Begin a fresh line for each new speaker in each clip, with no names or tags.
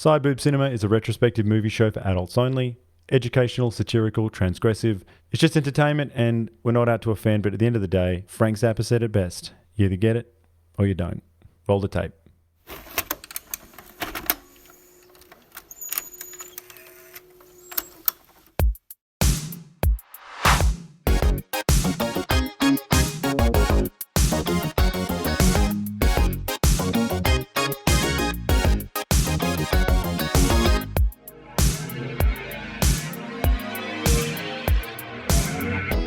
SIDEBOOB Cinema is a retrospective movie show for adults only. Educational, satirical, transgressive. It's just entertainment and we're not out to offend, but at the end of the day, Frank Zappa said it best. You either get it or you don't. Roll the tape.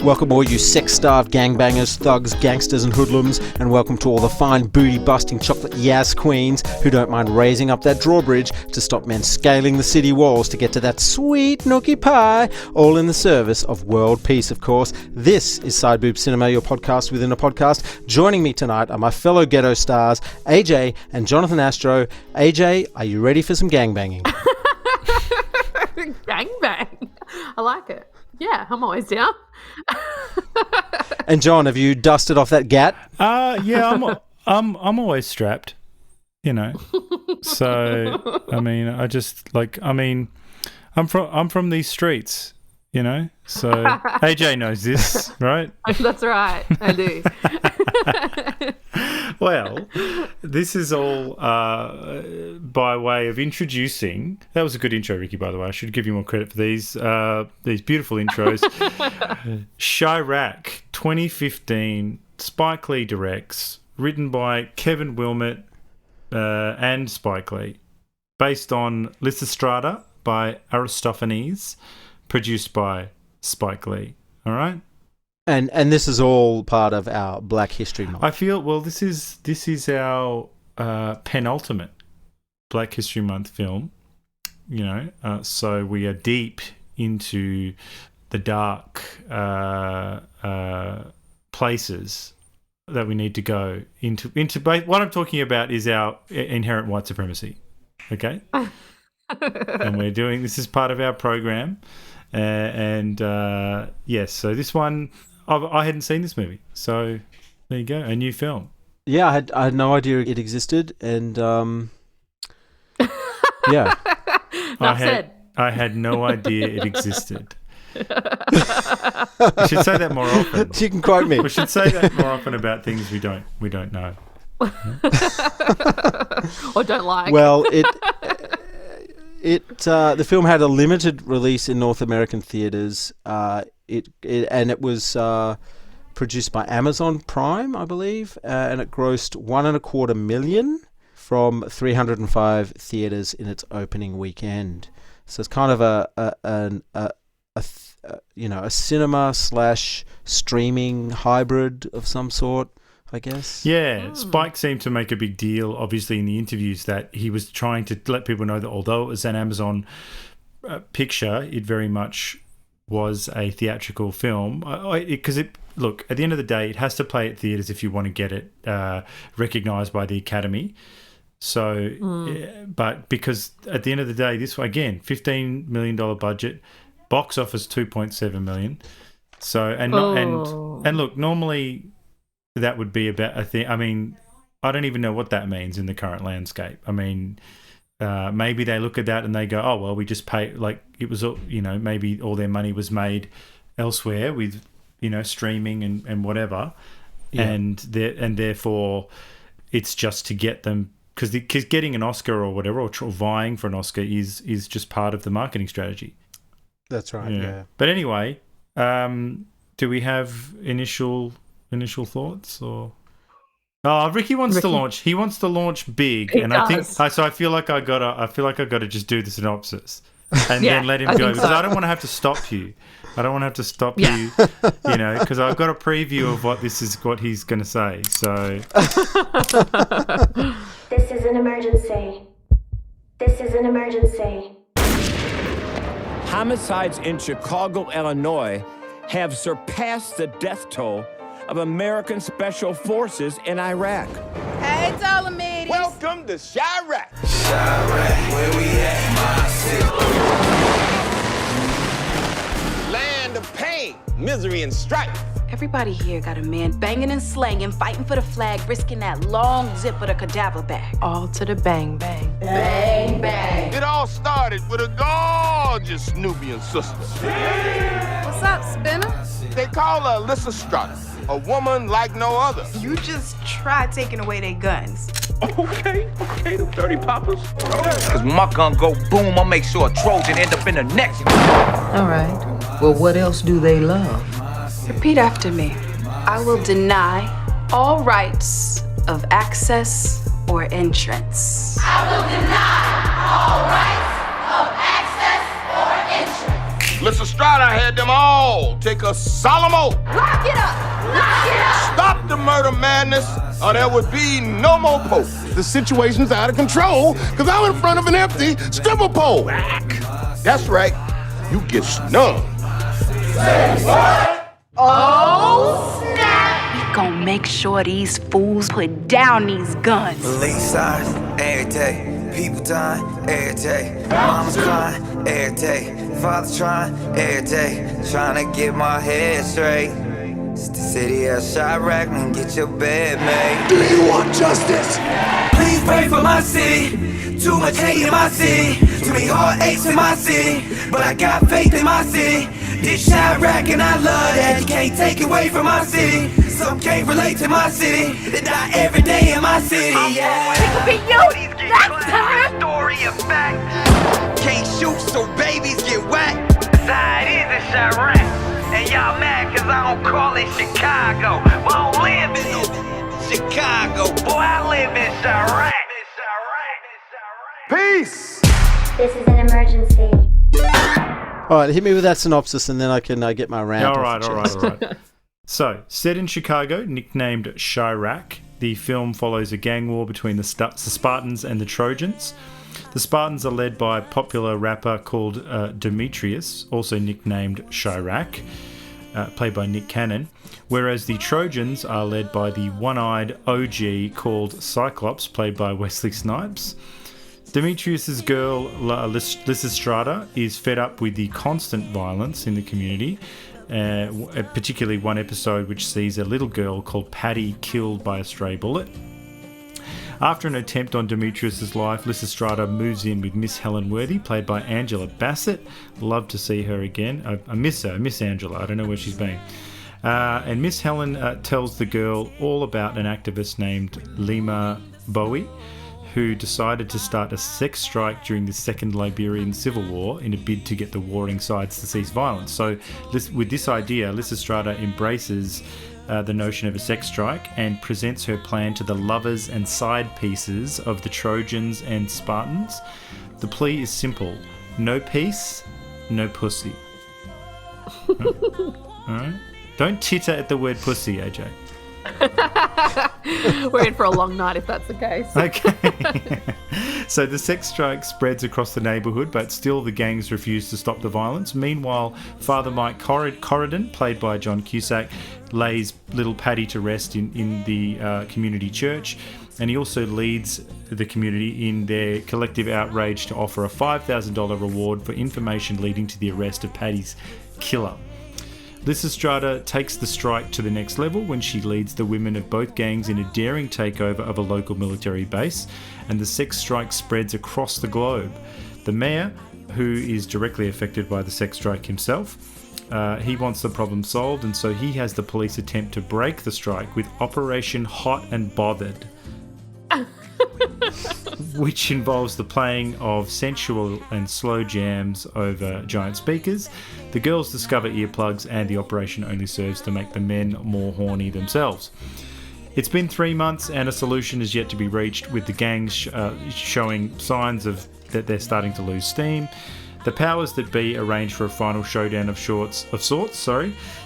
Welcome all you sex-starved gangbangers, thugs, gangsters and hoodlums, and welcome to all the fine booty-busting chocolate yas queens who don't mind raising up that drawbridge to stop men scaling the city walls to get to that sweet nookie pie, all in the service of world peace, of course. This is SIDEBOOB Cinema, your podcast within a podcast. Joining me tonight are my fellow ghetto stars, AJ and Jonathan Astro. AJ, are you ready for some gangbanging?
Gangbang. I like it. Yeah, I'm always down.
And John, have you dusted off that gat?
Yeah, I'm always strapped, you know. So I'm from these streets, you know. So AJ knows this, right?
That's right, I do.
Well, this is all by way of introducing. That was a good intro, Ricky, by the way. I should give you more credit for these beautiful intros. Chi-Raq, 2015, Spike Lee directs, written by Kevin Wilmot and Spike Lee, based on Lysistrata by Aristophanes, produced by Spike Lee. All right?
And this is all part of our Black History Month.
I feel, well, this is our penultimate Black History Month film, you know, so we are deep into the dark places that we need to go into. What I'm talking about is our inherent white supremacy, okay? And this is part of our program, yes, so this one... I hadn't seen this movie, so there you go, a new film.
Yeah, I had no idea it existed, and yeah.
I had no idea it existed. We should say that more often.
You can quote me.
We should say that more often about things we don't know.
Or don't like.
Well, the film had a limited release in North American theaters. It was produced by Amazon Prime, I believe, and it grossed $1.25 million from 305 theaters in its opening weekend. So it's kind of a cinema / streaming hybrid of some sort, I guess.
Yeah, Spike seemed to make a big deal, obviously, in the interviews that he was trying to let people know that although it was an Amazon picture, it very much was a theatrical film. Because look, at the end of the day, it has to play at theatres if you want to get it recognised by the Academy. So, but because at the end of the day, this again, $15 million budget, box office $2.7 million. So and look, normally that would be about a thing. I mean, I don't even know what that means in the current landscape. I mean, maybe they look at that and they go, oh, well, we just pay, like it was, you know, maybe all their money was made elsewhere with, you know, streaming and whatever. Yeah. And therefore it's just to get them, because getting an Oscar or whatever, or vying for an Oscar is just part of the marketing strategy.
That's right. Yeah.
But anyway, do we have initial thoughts or? Oh, Ricky wants to launch. He wants to launch big,
he
and
does.
I feel like I gotta just do the synopsis, and then let him go because I don't want to have to stop you. I don't want to have to stop you, you know, because I've got a preview of what he's going to say. So,
this is an emergency. This is an emergency.
Homicides in Chicago, Illinois have surpassed the death toll of American Special Forces in Iraq.
Hey, Ptolemies.
Welcome to Chi-Raq.
Chi-Raq, where we at, my city?
Land of pain, misery, and strife.
Everybody here got a man banging and slanging, fighting for the flag, risking that long zip of the cadaver bag.
All to the bang bang.
Bang, bang.
It all
gorgeous Nubian sister.
What's up, Spinner?
They call her Alyssa Strada, a woman like no other.
You just try taking away their guns.
Okay, them dirty poppers. Cause when my gun go boom, I'll make sure a Trojan end up in the next.
All right. Well, what else do they love?
Repeat after me. I will deny all rights of access or entrance.
I will deny all rights of access or entrance.
Alyssa Strada had them all take a solemn oath.
Lock it up! Lock it up!
Stop the murder madness, or there would be no more Pope. The situation's out of control, because I'm in front of an empty stripper pole. That's right, you get snubbed.
Oh, snap! We gon' make sure these fools put down these guns.
Police signs every day, people dying every day, mama's crying every day, father's trying every day, trying to get my head straight. It's the city of Chi-Raq, and get your bed made.
Do you want justice?
Please pray for my city. Too much hate in my city. Too many heartaches in my city. But I got faith in my city. This Chi-Raq and I love that. You can't take away from my city. Some can't relate to my city. They die every day in my city. Yeah.
It could be you next time.
Story of fact. Can't shoot so babies get whacked. Side is in Chi-Raq. And y'all mad cause I don't call it Chicago. But I don't live in no Chicago. Boy, I live in Chi-Raq.
Peace!
This is an emergency.
All right, hit me with that synopsis and then I can get my rant.
All right. So, set in Chicago, nicknamed Chi-Raq, the film follows a gang war between the Spartans and the Trojans. The Spartans are led by a popular rapper called Demetrius, also nicknamed Chi-Raq, played by Nick Cannon, whereas the Trojans are led by the one-eyed OG called Cyclops, played by Wesley Snipes. Demetrius's girl, Lysistrata, is fed up with the constant violence in the community, particularly one episode which sees a little girl called Patty killed by a stray bullet. After an attempt on Demetrius's life, Lysistrata moves in with Miss Helen Worthy, played by Angela Bassett. Love to see her again. I miss her. I miss Angela. I don't know where she's been. And Miss Helen tells the girl all about an activist named Lima Bowie, who decided to start a sex strike during the Second Liberian Civil War in a bid to get the warring sides to cease violence. So with this idea, Lysistrata embraces the notion of a sex strike and presents her plan to the lovers and side pieces of the Trojans and Spartans. The plea is simple: no peace, no pussy. All right? Don't titter at the word pussy, AJ.
We're in for a long night if that's the case.
Okay. So the sex strike spreads across the neighbourhood, but still the gangs refuse to stop the violence. Meanwhile, Father Mike Corridon, played by John Cusack, lays little Patty to rest in the community church, and he also leads the community in their collective outrage to offer a $5,000 reward for information leading to the arrest of Patty's killer. Lysistrata takes the strike to the next level when she leads the women of both gangs in a daring takeover of a local military base, and the sex strike spreads across the globe. The mayor, who is directly affected by the sex strike himself, he wants the problem solved, and so he has the police attempt to break the strike with Operation Hot and Bothered, which involves the playing of sensual and slow jams over giant speakers. The girls discover earplugs, and the operation only serves to make the men more horny themselves. It's been 3 months and a solution is yet to be reached, with the gangs showing signs of that they're starting to lose steam. The powers that be arrange for a final showdown of sorts.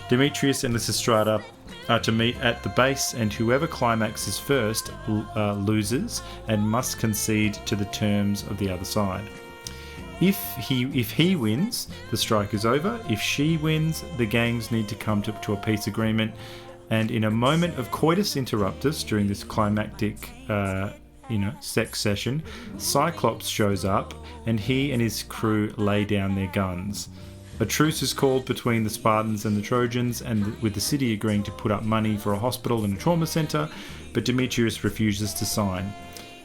Demetrius and Lysistrata are to meet at the base, and whoever climaxes first loses and must concede to the terms of the other side. If he wins, the strike is over. If she wins, the gangs need to come to a peace agreement. And in a moment of coitus interruptus during this climactic sex session, Cyclops shows up, and he and his crew lay down their guns. A truce is called between the Spartans and the Trojans, and with the city agreeing to put up money for a hospital and a trauma centre, but Demetrius refuses to sign.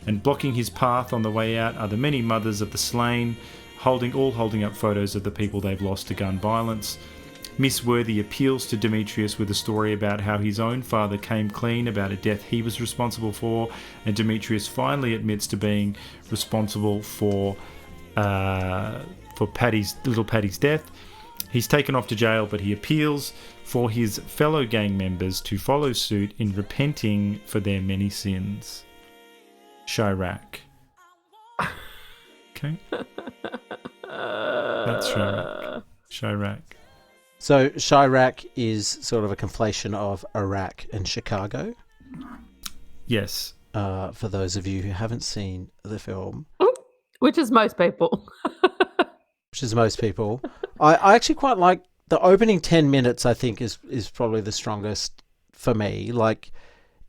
And blocking his path on the way out are the many mothers of the slain, holding up photos of the people they've lost to gun violence. Miss Worthy appeals to Demetrius with a story about how his own father came clean about a death he was responsible for, and Demetrius finally admits to being responsible for little Paddy's death. He's taken off to jail, but he appeals for his fellow gang members to follow suit in repenting for their many sins. Chi-Raq. Okay. That's Chi-Raq. Chi-Raq.
So Chi-Raq is sort of a conflation of Iraq and Chicago.
Yes.
For those of you who haven't seen the film.
Which is most people.
I actually quite like the opening 10 minutes, I think, is probably the strongest for me. Like,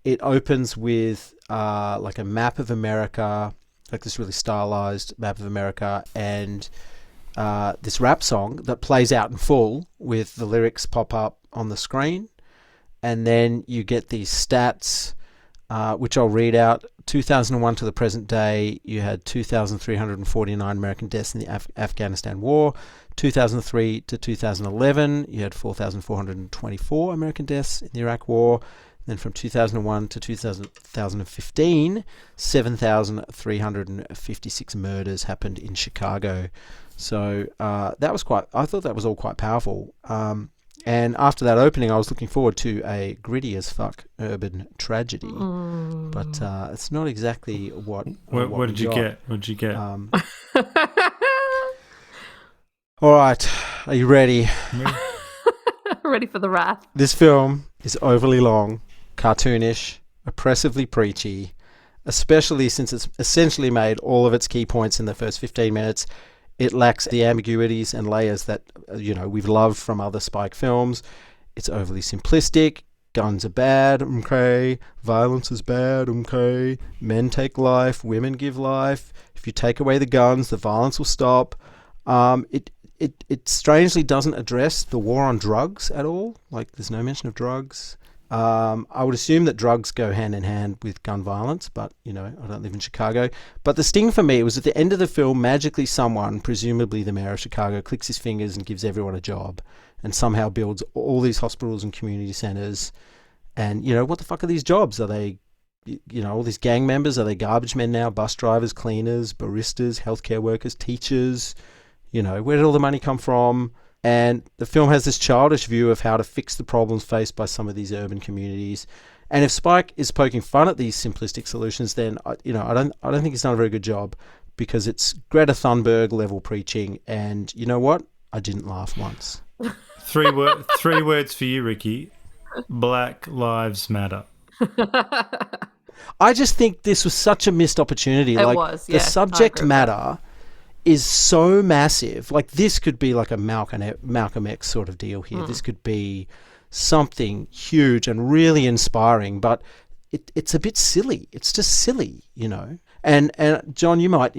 it opens with like a map of America, like this really stylized map of America, and this rap song that plays out in full with the lyrics pop up on the screen. And then you get these stats, which I'll read out. 2001 to the present day, you had 2,349 American deaths in the Afghanistan war. 2003 to 2011, you had 4,424 American deaths in the Iraq war. Then from 2001 to 2015, 7,356 murders happened in Chicago. So that was I thought that was all quite powerful. And after that opening, I was looking forward to a gritty as fuck urban tragedy. But it's not exactly what
did you get? What did you get?
All right, are you ready?
Ready for the wrath.
This film is overly long, cartoonish, oppressively preachy, especially since it's essentially made all of its key points in the first 15 minutes. It lacks the ambiguities and layers that, we've loved from other Spike films. It's overly simplistic. Guns are bad, okay. Violence is bad, okay. Men take life, women give life. If you take away the guns, the violence will stop. It strangely doesn't address the war on drugs at all. Like, there's no mention of drugs. I would assume that drugs go hand in hand with gun violence, but, I don't live in Chicago. But the sting for me was at the end of the film, magically someone, presumably the mayor of Chicago, clicks his fingers and gives everyone a job and somehow builds all these hospitals and community centers. And, what the fuck are these jobs? Are they, all these gang members? Are they garbage men now? Bus drivers, cleaners, baristas, healthcare workers, teachers? Where did all the money come from? And the film has this childish view of how to fix the problems faced by some of these urban communities. And if Spike is poking fun at these simplistic solutions, then I don't think he's done a very good job, because it's Greta Thunberg level preaching. And you know what? I didn't laugh once.
Three words for you, Ricky. Black Lives Matter.
I just think this was such a missed opportunity. The subject matter is so massive. Like, this could be like a Malcolm X sort of deal here. This could be something huge and really inspiring, but it's a bit silly. It's just silly, And John, you might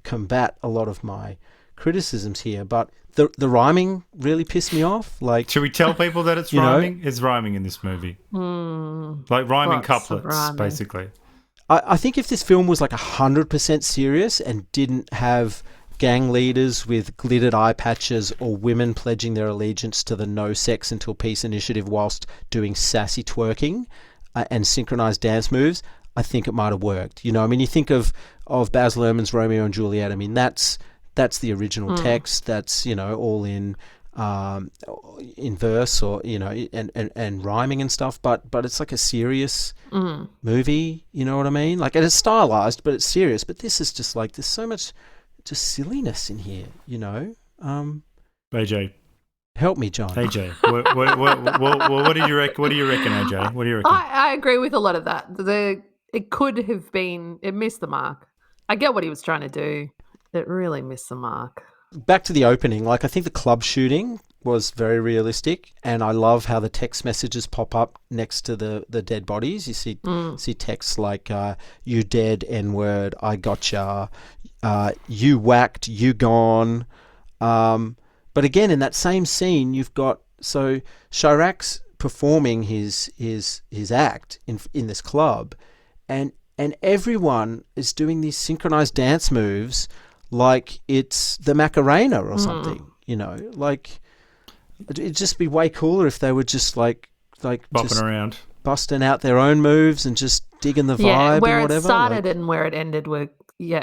combat a lot of my criticisms here, but the rhyming really pissed me off. Like,
should we tell people that it's rhyming? It's rhyming in this movie. Like rhyming couplets, basically.
I think if this film was like 100% serious and didn't have gang leaders with glittered eye patches or women pledging their allegiance to the No Sex Until Peace initiative whilst doing sassy twerking and synchronized dance moves, I think it might have worked. You think of Baz Luhrmann's Romeo and Juliet. I mean, that's the original text. That's, all in verse or and rhyming and stuff, but it's like a serious movie, you know what I mean? Like, and it's stylized, but it's serious. But this is just like, there's so much just silliness in here,
AJ,
help me, John.
AJ, what do you reckon? What do you reckon, AJ? What do you reckon?
I agree with a lot of that. It could have been, it missed the mark. I get what he was trying to do. It really missed the mark.
Back to the opening, like, I think the club shooting was very realistic, and I love how the text messages pop up next to the dead bodies. You see texts like, you dead, N-word, I gotcha, you whacked, you gone. But again, in that same scene, you've got, so Chi-Raq's performing his act in this club, and everyone is doing these synchronized dance moves like it's the Macarena or something, you know, like it'd just be way cooler if they were just like
bopping
just
around,
busting out their own moves and just digging the vibe
Yeah, where
and whatever.
it started and where it ended were,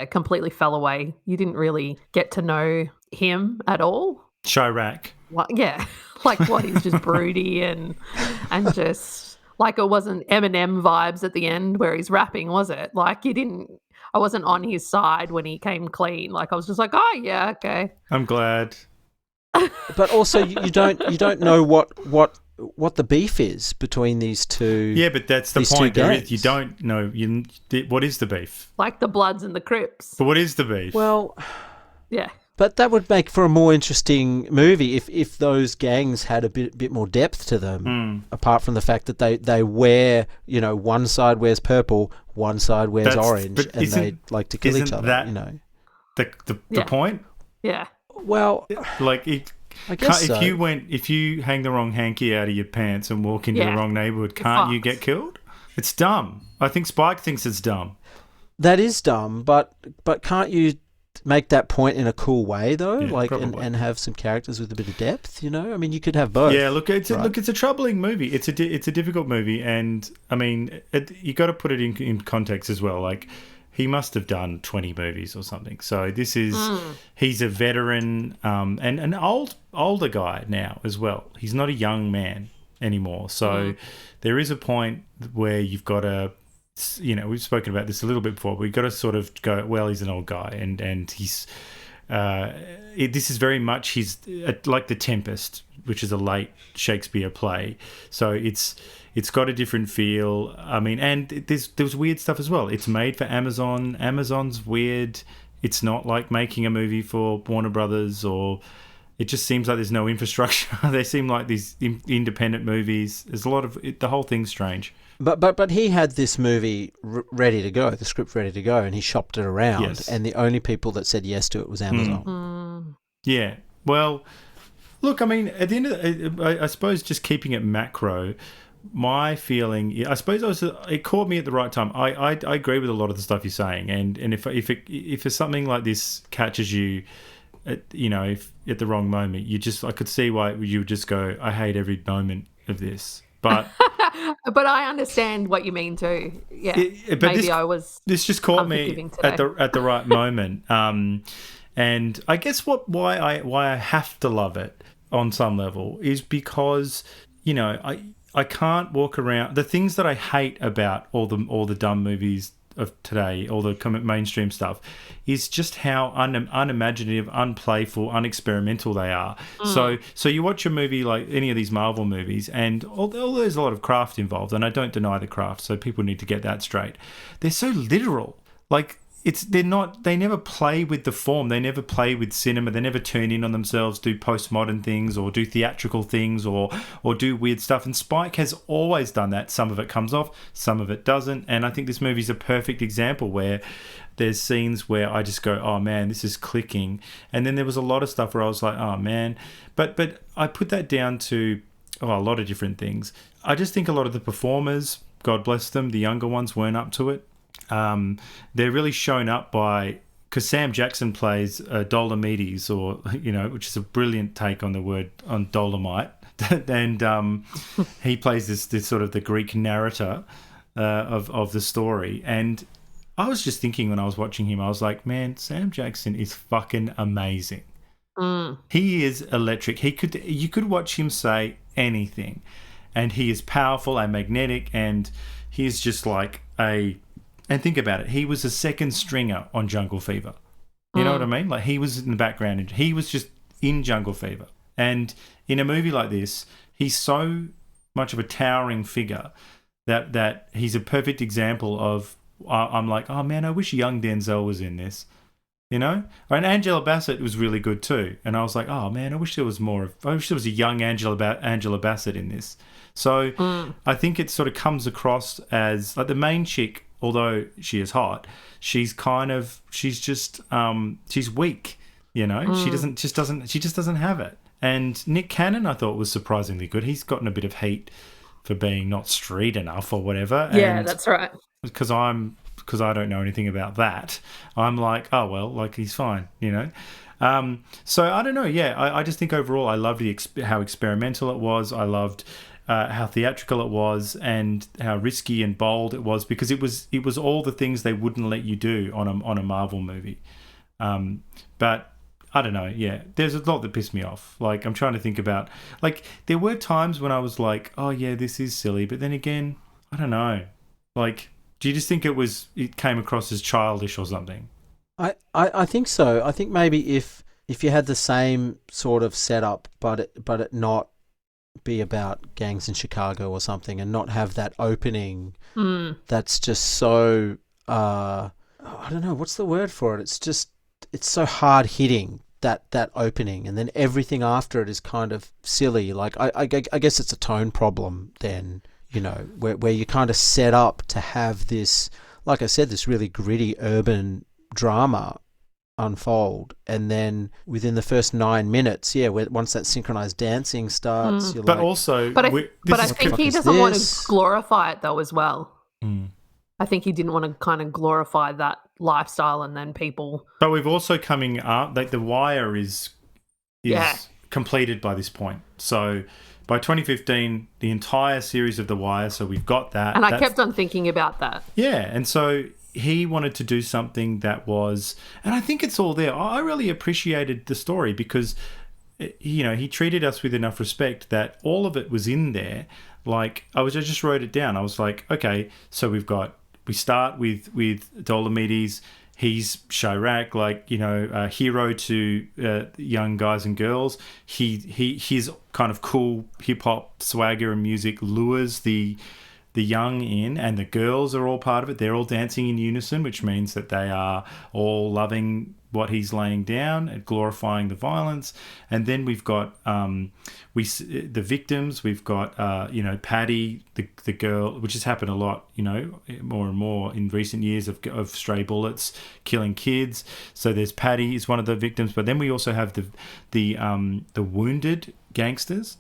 completely fell away. You didn't really get to know him at all.
Chi-Raq.
Like what, he's just broody and just like it wasn't Eminem vibes at the end where he's rapping, was it? Like I wasn't on his side when he came clean. Like I was just like, oh yeah, okay.
I'm glad.
But also you don't know what the beef is between these two.
Yeah, but that's the point. You don't know. What is the beef?
Like the Bloods and the Crips.
But what is the beef?
Well,
yeah.
But that would make for a more interesting movie if those gangs had a bit more depth to them, apart from the fact that they wear, you know, one side wears purple, one side wears orange, and they like to kill each other.
That,
you know,
the point?
Yeah.
Well,
like
I guess so.
if you hang the wrong hanky out of your pants and walk into the wrong neighborhood, can't you get killed? It's dumb. I think Spike thinks it's dumb.
That is dumb, but can't you make that point in a cool way though, and have some characters with a bit of depth? You know, I mean, you could have both.
Yeah, look, it's a troubling movie. It's a difficult movie, and I mean, you got to put it in context as well. Like, he must have done 20 movies or something. So this is he's a veteran and an older guy now as well. He's not a young man anymore. So there is a point where you've got to, you know, we've spoken about this a little bit before, but we've got to sort of go, well, he's an old guy, and he's this is very much he's like The Tempest, which is a late Shakespeare play. So it's got a different feel. I mean, and there's weird stuff as well. It's made for Amazon. Amazon's weird. It's not like making a movie for Warner Brothers, or it just seems like there's no infrastructure. They seem like these independent movies. There's a lot of the whole thing's strange.
But he had this movie ready to go, the script ready to go, and he shopped it around.
Yes.
And the only people that said yes to it was Amazon.
Yeah. Well, look, I mean, at the end of I suppose just keeping it macro, my feeling, I suppose it caught me at the right time. I agree with a lot of the stuff you're saying, and if something like this catches you, at the wrong moment, I could see why you would just go, I hate every moment of this. But
but I understand what you mean too. Yeah,
this just caught me at the right moment. And I guess why I have to love it on some level is because, you know, I can't walk around. The things that I hate about all the dumb movies of today, all the mainstream stuff, is just how unimaginative, unplayful, unexperimental they are. So you watch a movie like any of these Marvel movies, and although there's a lot of craft involved, and I don't deny the craft, so people need to get that straight, they're so literal. Like, they never play with the form. They never play with cinema. They never turn in on themselves, do postmodern things or do theatrical things or do weird stuff. And Spike has always done that. Some of it comes off, some of it doesn't. And I think this movie's a perfect example where there's scenes where I just go, oh man, this is clicking. And then there was a lot of stuff where I was like, oh man. But I put that down to a lot of different things. I just think a lot of the performers, God bless them, the younger ones weren't up to it. They're really shown up by, because Sam Jackson plays Dolomides, or, you know, which is a brilliant take on the word on Dolomite, and he plays this sort of the Greek narrator of the story. And I was just thinking when I was watching him, I was like, man, Sam Jackson is fucking amazing. He is electric. You could watch him say anything, and he is powerful and magnetic, and he is just like and think about it, he was a second stringer on Jungle Fever. You know what I mean? Like, he was in the background, and he was just in Jungle Fever. And in a movie like this, he's so much of a towering figure that he's a perfect example of, I'm like, oh man, I wish young Denzel was in this. You know? And Angela Bassett was really good too. And I was like, oh man, I wish there was a young Angela Bassett in this. So I think it sort of comes across as, like, the main chick, although she is hot, she's weak, you know. She just doesn't have it. And Nick Cannon, I thought, was surprisingly good. He's gotten a bit of heat for being not street enough or whatever.
Yeah, that's right.
Because I'm because I don't know anything about that, I'm like, oh, well, like, he's fine, you know? So I don't know. Yeah, I just think overall I loved how experimental it was. I loved how theatrical it was and how risky and bold it was, because it was all the things they wouldn't let you do on a Marvel movie. But I don't know. Yeah, there's a lot that pissed me off. Like, I'm trying to think about, like, there were times when I was like, oh yeah, this is silly. But then again, I don't know. Like, do you just think it came across as childish or something?
I think so. I think maybe if you had the same sort of setup, but it not be about gangs in Chicago or something, and not have that opening that's just so I don't know, what's the word for it? It's so hard hitting, that opening, and then everything after it is kind of silly. Like I guess it's a tone problem then, you know, where you kind of set up to have this, like I said, this really gritty urban drama unfold, and then within the first 9 minutes, once that synchronized dancing starts, you're
but
like,
also,
but I think he doesn't want to glorify it though as well. I think he didn't want to kind of glorify that lifestyle, and then people.
But we've also coming up, like, The Wire is completed by this point. So by 2015, the entire series of The Wire. So we've got that,
and I kept on thinking about that.
Yeah, and so he wanted to do something that was, and I think it's all there. I really appreciated the story because, you know, he treated us with enough respect that all of it was in there. Like, I just wrote it down. I was like, okay, so we start with Dolomides. He's Chi-Raq, like, you know, hero to young guys and girls. His kind of cool hip hop swagger and music lures the young in, and the girls are all part of it. They're all dancing in unison, which means that they are all loving what he's laying down and glorifying the violence. And then we've got the victims. We've got you know, Patty, the girl, which has happened a lot, you know, more and more in recent years of stray bullets killing kids. So there's Patty is one of the victims, but then we also have the wounded gangsters.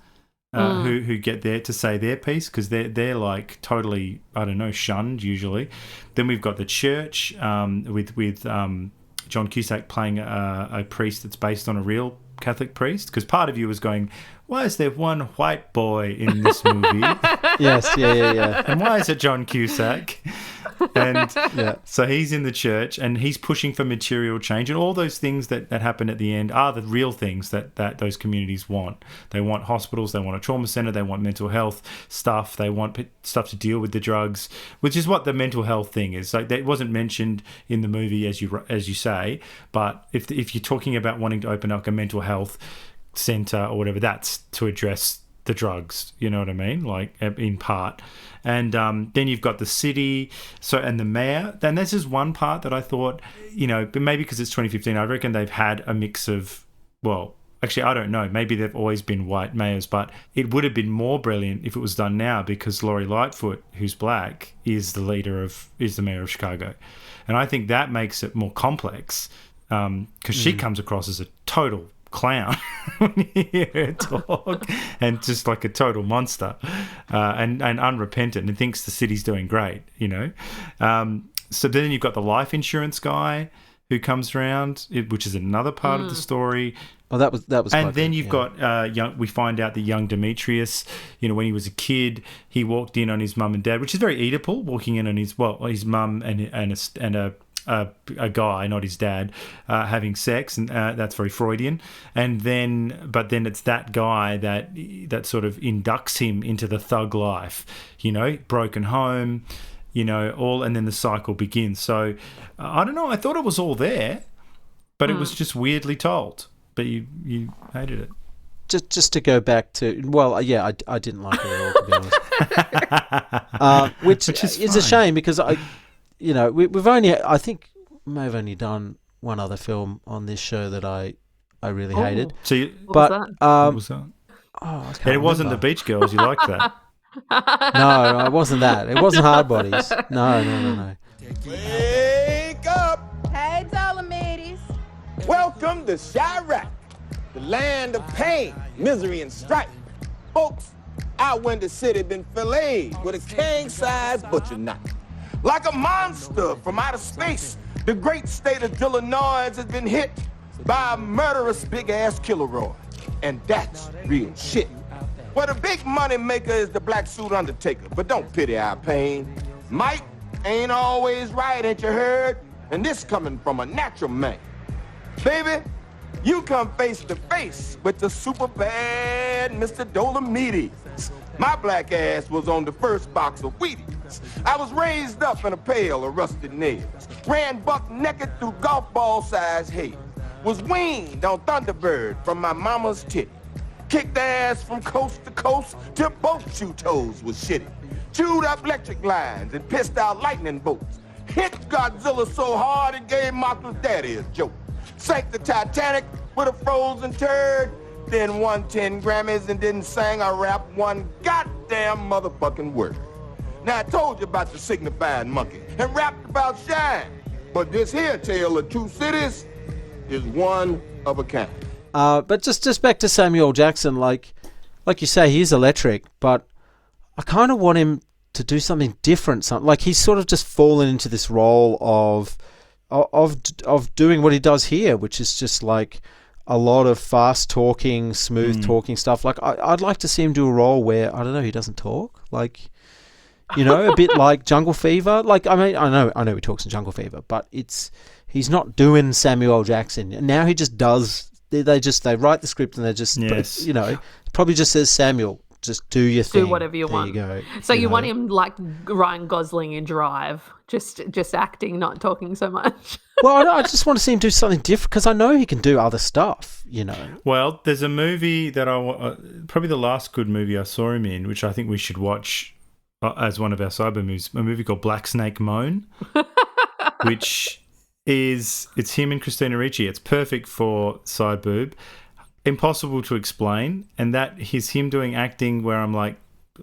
Who get there to say their piece, because they're like totally, I don't know, shunned usually. Then we've got the church with John Cusack playing a priest that's based on a real Catholic priest, because part of you was going, why is there one white boy in this movie?
Yes, yeah.
And why is it John Cusack? And so he's in the church and he's pushing for material change, and all those things that happen at the end are the real things that those communities want. They want hospitals, they want a trauma center, they want mental health stuff, they want stuff to deal with the drugs, which is what the mental health thing is. Like, that wasn't mentioned in the movie as you say, but if you're talking about wanting to open up a mental health center or whatever, that's to address the drugs, you know what I mean, like, in part. And then you've got the city, and the mayor. Then this is one part that I thought, you know, but maybe because it's 2015, I reckon they've had a mix of, well, actually, I don't know, maybe they've always been white mayors, but it would have been more brilliant if it was done now, because Lori Lightfoot, who's black, is the mayor of Chicago. And I think that makes it more complex, because she comes across as a total clown when you hear her talk, and just like a total monster, and unrepentant, and thinks the city's doing great, you know. So then you've got the life insurance guy who comes around, which is another part of the story.
Oh, that was.
And then you've got we find out the young Demetrius, you know, when he was a kid, he walked in on his mum and dad, which is very Oedipal, walking in on his mum and a guy, not his dad, having sex, and that's very Freudian. And but then it's that guy that sort of inducts him into the thug life, you know, broken home, you know, and then the cycle begins. So I don't know, I thought it was all there, but it was just weirdly told. But you hated it.
Just to go back to, well, yeah, I didn't like it at all, to be honest. Which is a shame, because you know, I think we may have only done one other film on this show that I really hated.
So
what
was that?
Oh,
it wasn't the Beach Girls. You liked that?
No, it wasn't that. It wasn't Hard Bodies. No.
Wake up!
Hey, Dolomides.
Welcome to Chi-Raq, the land of pain, misery, and strife. Folks, out when the city been filleted with a king-size butcher knife.
Like a monster from outer space, the great state of Illinois has been hit by a murderous big-ass killer roid. And that's real shit. Well, the big money maker is the black suit undertaker, but don't pity our pain. Might ain't always right, ain't you heard? And this coming from a natural man. Baby, you come face to face with the super bad Mr. Dolomedes. My black ass was on the first box of Wheaties. I was raised up in a pail of rusted nails. Ran buck naked through golf ball size hail. Was weaned on Thunderbird from my mama's titty. Kicked ass from coast to coast till both shoe toes was shitty. Chewed up electric lines and pissed out lightning bolts. Hit Godzilla so hard it gave Michael's daddy a joke. Sank the Titanic with a frozen turd. Then won 10 Grammys and didn't sing or rap one goddamn motherfucking word. Now I told you about the signifying monkey and rapped about shine. But this here tale of two cities is one of a kind.
But just back to Samuel Jackson, like you say, he's electric, but I kind of want him to do something different. Like he's sort of just fallen into this role of doing what he does here, which is just like a lot of fast talking, smooth talking stuff. Like I'd like to see him do a role where, I don't know, he doesn't talk, like, you know, a bit like Jungle Fever. Like, I mean, I know he talks in Jungle Fever, but he's not doing Samuel L. Jackson. And now he just does. They write the script and they just, you know, probably just says, Samuel, just do your thing.
Do whatever you want.
There you go.
So you want him like Ryan Gosling in Drive, just acting, not talking so much.
Well, I just want to see him do something different because I know he can do other stuff, you know.
Well, there's a movie that probably the last good movie I saw him in, which I think we should watch as one of our cyber movies, a movie called Black Snake Moan, which it's him and Christina Ricci. It's perfect for side boob. Impossible to explain, and that is him doing acting where I'm like,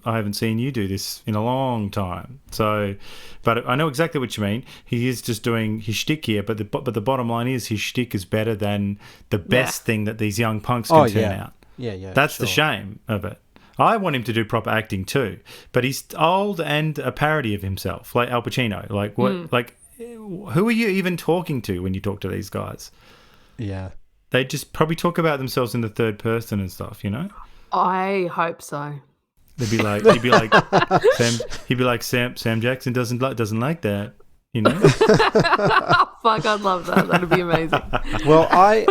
I haven't seen you do this in a long time. So, but I know exactly what you mean. He is just doing his shtick here, but the bottom line is his shtick is better than the best thing that these young punks can turn out.
Yeah.
That's the shame of it. I want him to do proper acting too, but he's old and a parody of himself, like Al Pacino. Like what? Like, who are you even talking to when you talk to these guys?
Yeah.
They just probably talk about themselves in the third person and stuff, you know?
I hope so.
He'd be like Sam Jackson doesn't like that, you know?
Fuck, I'd love that. That'd be amazing.
Well, I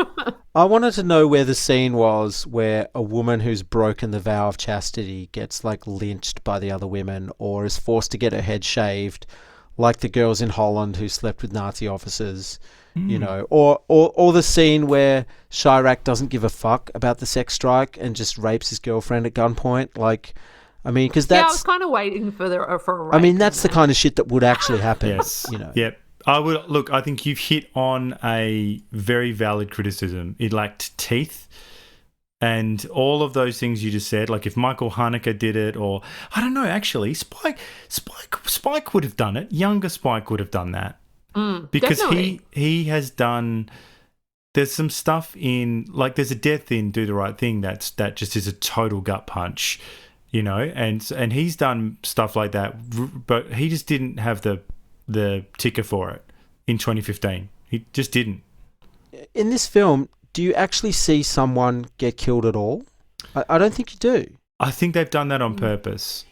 wanted to know where the scene was where a woman who's broken the vow of chastity gets like lynched by the other women or is forced to get her head shaved, like the girls in Holland who slept with Nazi officers. You know, or the scene where Chi-Raq doesn't give a fuck about the sex strike and just rapes his girlfriend at gunpoint. Like, I mean, because that's...
Yeah, I was kind of waiting for a rape.
I mean, that's the kind of shit that would actually happen.
Yes.
You know.
Yep. I think you've hit on a very valid criticism. It lacked teeth. And all of those things you just said, like if Michael Haneke did it, or I don't know, actually, Spike would have done it. Younger Spike would have done that. Because
definitely.
he has done, there's some stuff in, like there's a death in Do the Right Thing that just is a total gut punch, you know, and he's done stuff like that, but he just didn't have the ticker for it in 2015. He just didn't.
In this film, do you actually see someone get killed at all? I don't think you do.
I think they've done that on purpose.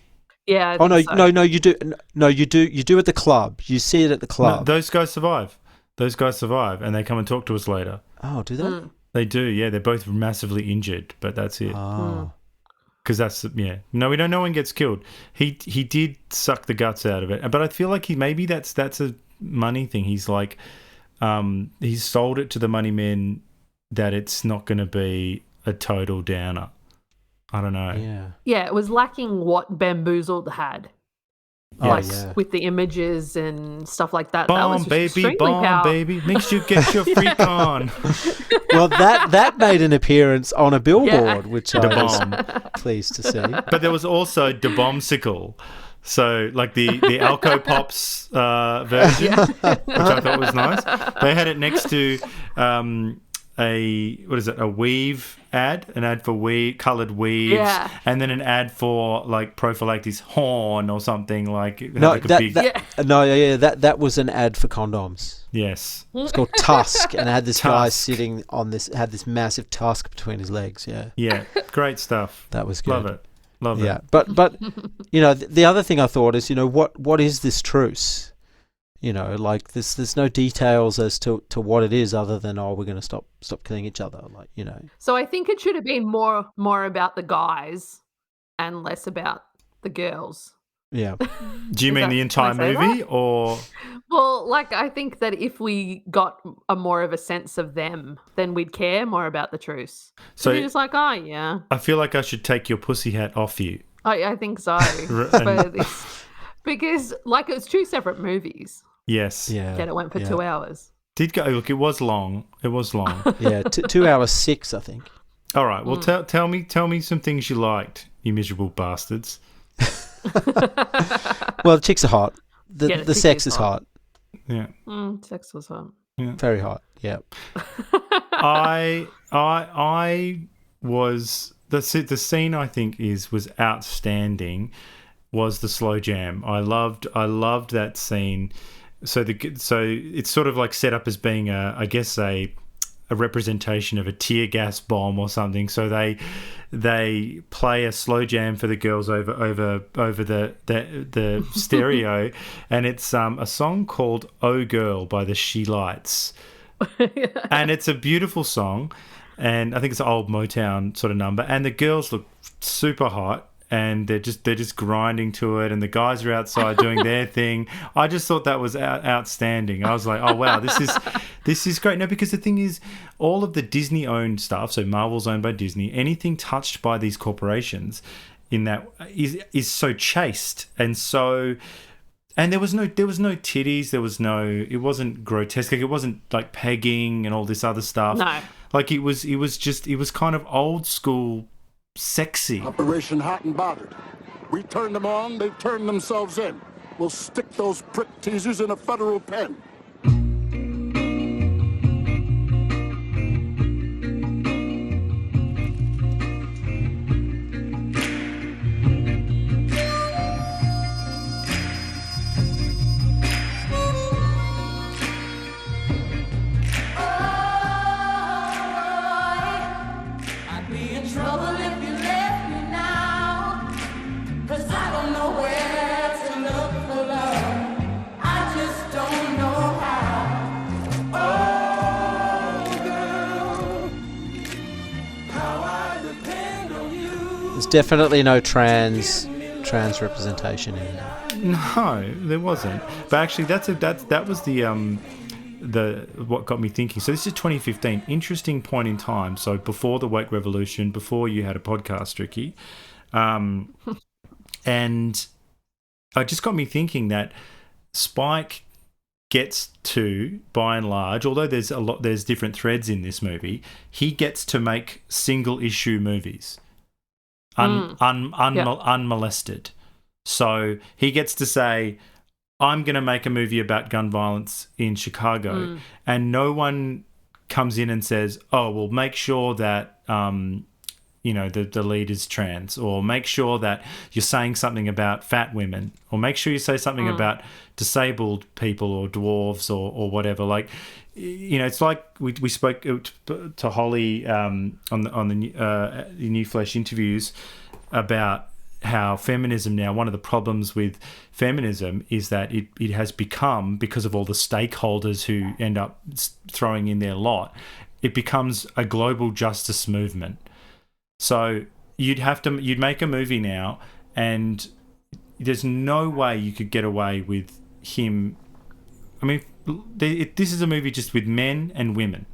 Yeah.
No, you do. No, you do. You do at the club. You see it at the club.
No, those guys survive, and they come and talk to us later.
Oh, do they?
They do. Yeah, they're both massively injured, but that's it.
Oh.
Because no, we don't know when gets killed. He did suck the guts out of it, but I feel like maybe that's a money thing. He's like, he's sold it to the money men that it's not going to be a total downer. I don't know.
Yeah, it was lacking what Bamboozled had. With the images and stuff like that.
Bomb,
that was
baby, bomb, baby. Makes you get your freak on.
Well, that made an appearance on a billboard, which I was pleased to see.
But there was also the Bombsicle. So, like the Alco Pops version, which I thought was nice. They had it next to a weave ad, an ad for coloured weaves, and then an ad for like prophylactis horn or something like.
That was an ad for condoms.
Yes,
it's called Tusk, and it had this guy sitting on had this massive tusk between his legs.
Yeah, great stuff.
That was good.
Love it.
Yeah, but the other thing I thought is, what is this truce? Like there's no details as to what it is other than we're going to stop killing each other,
So I think it should have been more about the guys and less about the girls.
Yeah.
Do you mean the entire movie or?
Well, I think that if we got a more of a sense of them, then we'd care more about the truce. So you're just like, yeah.
I feel like I should take your pussy hat off you.
I think so. For this, because it's two separate movies.
Yes.
Yeah. Yet it went for 2 hours.
Look, it was long.
Yeah, 2 hours 6, I think.
All right. Well, tell me some things you liked, you miserable bastards.
Well, the chicks are hot. The sex is hot.
Yeah.
Sex was hot.
Yeah.
Very hot. Yeah.
I was the scene I think was outstanding. Was the slow jam. I loved that scene. So it's sort of like set up as being I guess a representation of a tear gas bomb or something. So they play a slow jam for the girls over the stereo, and it's a song called "Oh Girl" by the Sheila, and it's a beautiful song, and I think it's an old Motown sort of number, and the girls look super hot. And they're just grinding to it, and the guys are outside doing their thing. I just thought that was outstanding. I was like, oh wow, this is great. No, because the thing is, all of the Disney owned stuff, so Marvel's owned by Disney, anything touched by these corporations, in that is so chaste and so. And there was no titties. It wasn't grotesque. It wasn't like pegging and all this other stuff.
No,
it was kind of old school. Sexy.
Operation Hot and Bothered. We turned them on, they turned themselves in. We'll stick those prick teasers in a federal pen.
There's definitely no trans representation in it.
No, there wasn't. But actually, that was the what got me thinking. So this is 2015, interesting point in time. So before the woke revolution, before you had a podcast, Ricky, and it just got me thinking that Spike gets to, by and large, although there's different threads in this movie, he gets to make single issue movies. Unmolested. So he gets to say, I'm going to make a movie about gun violence in Chicago, and no one comes in and says, oh, well, make sure that the lead is trans, or make sure that you're saying something about fat women, or make sure you say something about disabled people or dwarves or whatever. Like, it's like we spoke to Holly on the New Flesh interviews about how feminism now, one of the problems with feminism is that it has become, because of all the stakeholders who end up throwing in their lot, it becomes a global justice movement. So you'd make a movie now, and there's no way you could get away with him. I mean, this is a movie just with men and women,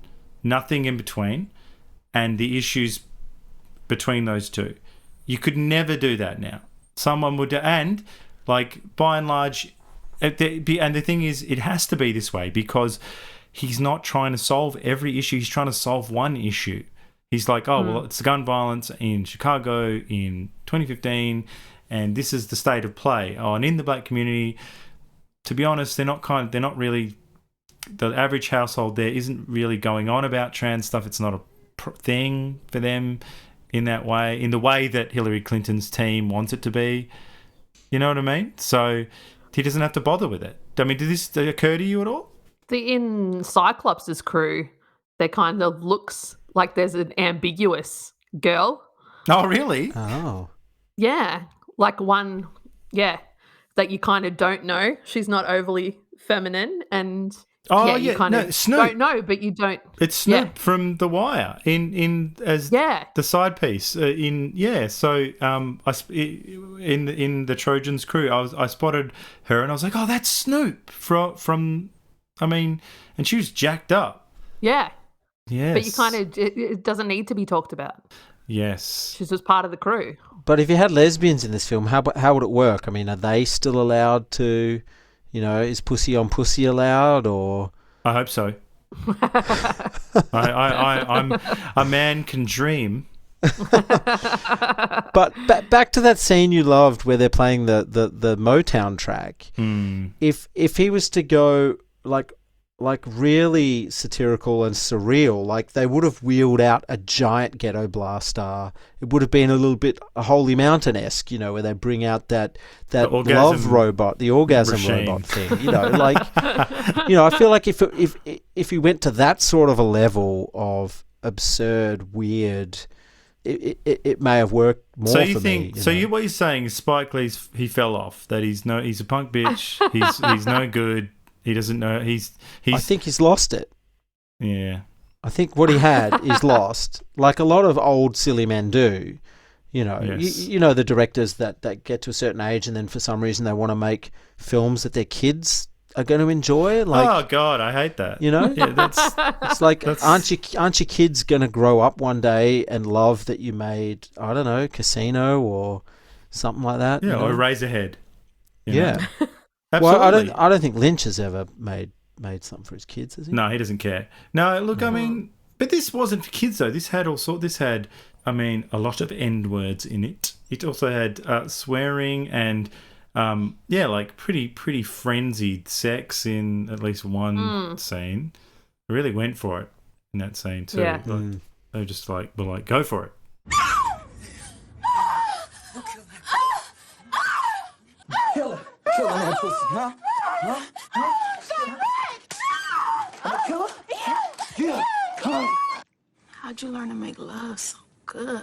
nothing in between, and the issues between those two. You could never do that now. Someone would, and like by and large, and the thing is, it has to be this way because he's not trying to solve every issue. He's trying to solve one issue. He's like, well, it's gun violence in Chicago in 2015, and this is the state of play. Oh, and in the black community, to be honest, they're not really the average household there isn't really going on about trans stuff. It's not a thing for them in that way, in the way that Hillary Clinton's team wants it to be. You know what I mean? So he doesn't have to bother with it. I mean, did this occur to you at all?
In Cyclops' crew, there kind of looks like there's an ambiguous girl.
Oh, really?
Oh.
Yeah, like one, that you kind of don't know. She's not overly feminine, and you kind of don't know, but you don't.
It's Snoop from The Wire in the side piece. So in the Trojans crew, I spotted her, and I was like, oh, that's Snoop from. I mean, and she was jacked up.
Yeah.
Yes.
But you kind of it doesn't need to be talked about.
Yes.
She's just part of the crew.
But if you had lesbians in this film, how would it work? I mean, are they still allowed to, is pussy on pussy allowed, or?
I hope so. I'm a man can dream.
But back to that scene you loved where they're playing the Motown track. If he was to go like really satirical and surreal, like they would have wheeled out a giant ghetto blaster. It would have been a little bit Holy Mountain-esque, where they bring out that love robot, the orgasm
machine.
Robot thing. I feel like if he went to that sort of a level of absurd, weird, it may have worked more for me.
So what you're saying is Spike Lee's he fell off. That he's a punk bitch. he's no good. He doesn't know. He's.
I think he's lost it.
Yeah.
I think what he had is lost, like a lot of old silly men do.
Yes.
You know the directors that get to a certain age and then for some reason they want to make films that their kids are going to enjoy. Like,
oh God, I hate that.
It's like aren't your kids going to grow up one day and love that you made, I don't know, Casino or something like that?
Yeah, or Razorhead.
Yeah.
Absolutely.
Well, I don't think Lynch has ever made something for his kids, has he?
No, he doesn't care. No, look, I mean, but this wasn't for kids though. This had a lot of N words in it. It also had swearing and like pretty frenzied sex in at least one scene. I really went for it in that scene too.
Yeah.
They were just were like, go for it.
Killing that pussy, huh? I'm a killer? Yeah. Come.
How'd you learn to make love so good?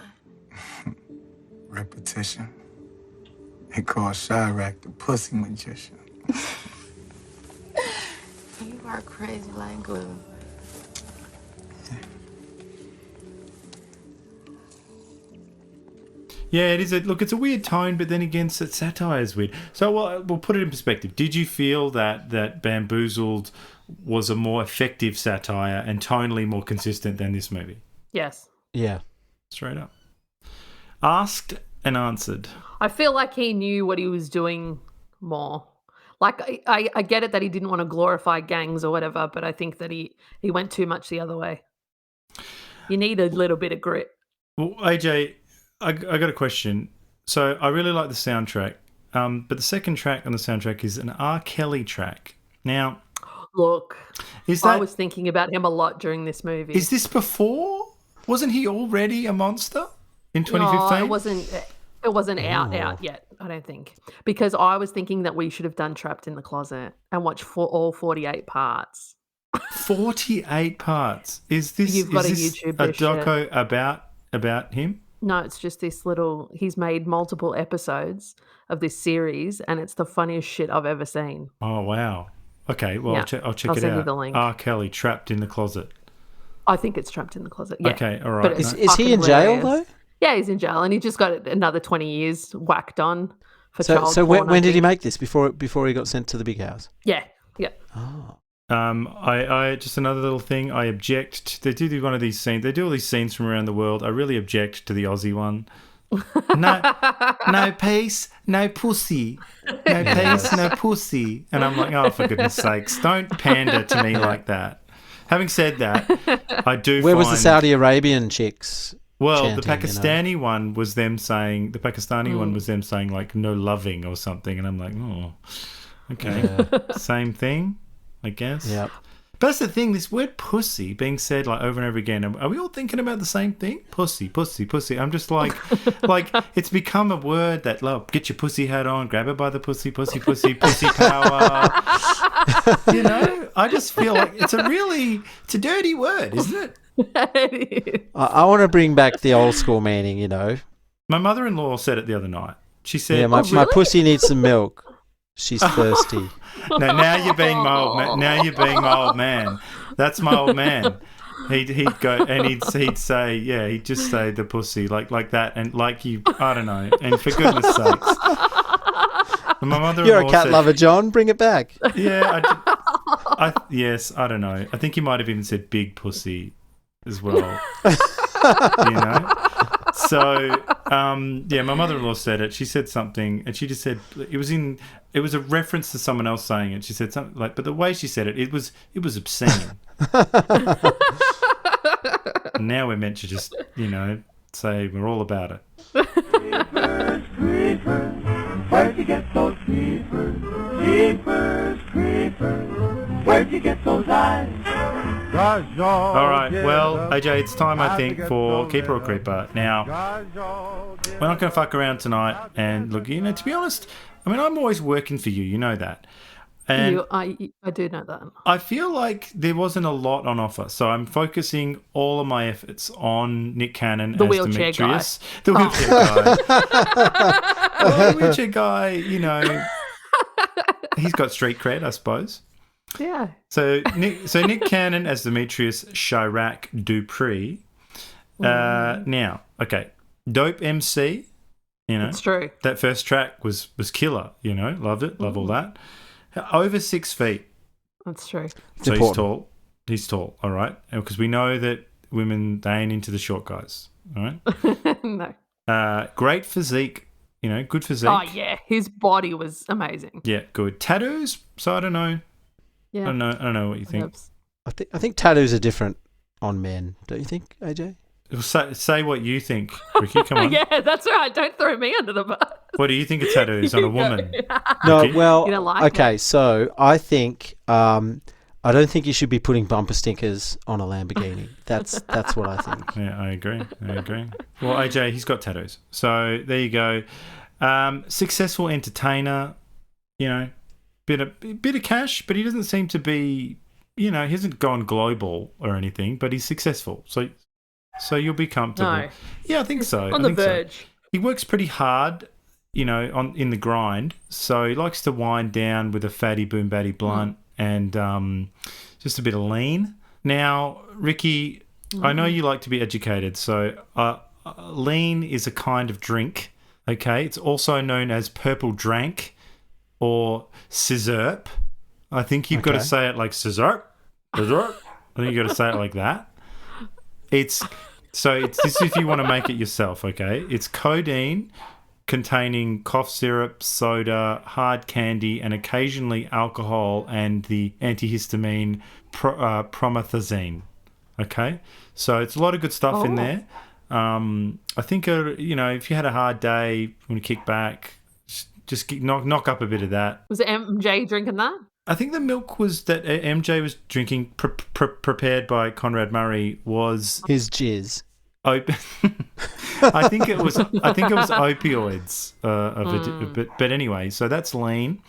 Repetition. They call Chi-Raq the pussy magician.
You are crazy like glue.
Yeah, it is. It's a weird tone, but then again, satire is weird. So we'll put it in perspective. Did you feel that Bamboozled was a more effective satire and tonally more consistent than this movie?
Yes.
Yeah.
Straight up. Asked and answered.
I feel like he knew what he was doing more. Like, I get it that he didn't want to glorify gangs or whatever, but I think that he went too much the other way. You need a little bit of grit.
Well, AJ, I got a question. So I really like the soundtrack, but the second track on the soundtrack is an R. Kelly track. Now,
look, I was thinking about him a lot during this movie.
Is this before? Wasn't he already a monster in 2015?
No, it wasn't out yet, I don't think. Because I was thinking that we should have done Trapped in the Closet and watched all 48 parts.
48 parts? Is this
You've got YouTube
a doco about him?
No, it's just this little... He's made multiple episodes of this series, and it's the funniest shit I've ever seen.
Oh, wow. Okay, well,
Yeah.
I'll check
I'll
it
send
out.
you the link.
R. Kelly, Trapped in the Closet.
I think it's Trapped in the Closet, yeah.
Okay, all right.
But it's
Is he in jail,
hilarious.
though?
Yeah, he's in jail, and he just got another 20 years whacked on for child
So
porn,
when
I
did he
think.
make this? Before he got sent to the big house?
Yeah.
Oh.
I just another little thing. I object. They do one of these scenes. They do all these scenes from around the world. I really object to the Aussie one. No peace, no pussy. No peace, no pussy. And I'm like, oh, for goodness sakes, don't pander to me like that. Having said that, I do.
Where was the Saudi Arabian chicks?
Well,
chanting,
the Pakistani one was them saying. The Pakistani one was them saying like no loving or something, and I'm like, oh, okay, same thing, I guess.
Yeah.
That's the thing, this word pussy being said like over and over again. Are we all thinking about the same thing? Pussy, pussy, pussy. I'm just like it's become a word that, look, get your pussy hat on, grab her by the pussy, pussy, pussy, pussy power. You know, I just feel like it's a dirty word, isn't it?
I want to bring back the old school meaning, you know.
My mother-in-law said it the other night. She said,
my pussy needs some milk. She's thirsty.
No, now you're being my old man. Now you're being my old man. That's my old man. He'd go and he'd say, yeah, he'd just say the pussy like that, and like you, I don't know. And for goodness sakes, my mother-in-law
You're a cat
said,
lover, John. Bring it back.
Yeah, yes, I don't know. I think he might have even said big pussy as well. You know. So, yeah, my mother-in-law said it. She said something, and she just said it was a reference to someone else saying it. She said something like, but the way she said it was obscene. Now we're meant to just, you know, say we're all about it.
Creepers, where'd you get those creepers? Creepers, creepers, where'd you get those eyes?
All right, well, AJ, it's time, I think, for Keeper or Creeper. Now, we're not going to fuck around tonight. And look, you know, to be honest, I mean, I'm always working for you. You know that. And
I do know that.
I feel like there wasn't a lot on offer. So I'm focusing all of my efforts on Nick Cannon
The
as
wheelchair
Demetrius. The wheelchair guy. Well, the wheelchair guy, you know, he's got street cred, I suppose.
Yeah.
So Nick Cannon as Demetrius Chi-Raq Dupree. Now, okay, dope MC. You know,
it's true.
That first track was killer. You know, loved it, love all that. Over 6 feet.
That's true.
So he's tall. He's tall. All right, because we know that women, they ain't into the short guys. All right.
No.
Great physique. You know, good physique.
Oh yeah, his body was amazing.
Yeah, good tattoos. So I don't know.
Yeah.
I don't know what you think.
I think tattoos are different on men. Don't you think, AJ?
Say what you think, Ricky. Come on.
Yeah, that's right. Don't throw me under the bus.
What do you think of tattoos on a woman?
No,
Ricky?
well,
You don't like
okay. So I think I don't think you should be putting bumper stickers on a Lamborghini. That's what I think.
Yeah, I agree. Well, AJ, he's got tattoos. So there you go. Successful entertainer. You know, bit of cash, but he doesn't seem to be. You know, he hasn't gone global or anything, but he's successful. So you'll be comfortable.
No.
Yeah, I think so.
On the verge.
He works pretty hard, you know, in the grind. So he likes to wind down with a fatty boom batty blunt and just a bit of lean. Now, Ricky, I know you like to be educated. So lean is a kind of drink. Okay, it's also known as purple drank or scissorp. I think you've got to say it like scissorp. I think you got to say it like that. It's this if you want to make it yourself, okay? It's codeine containing cough syrup, soda, hard candy, and occasionally alcohol and the antihistamine promethazine. Okay, so it's a lot of good stuff in there. I think you know, if you had a hard day, when you kick back, just knock up a bit of that.
Was MJ drinking that?
I think the milk was that MJ was drinking, prepared by Conrad Murray, was
his jizz.
I think it was opioids. But anyway, so that's lean.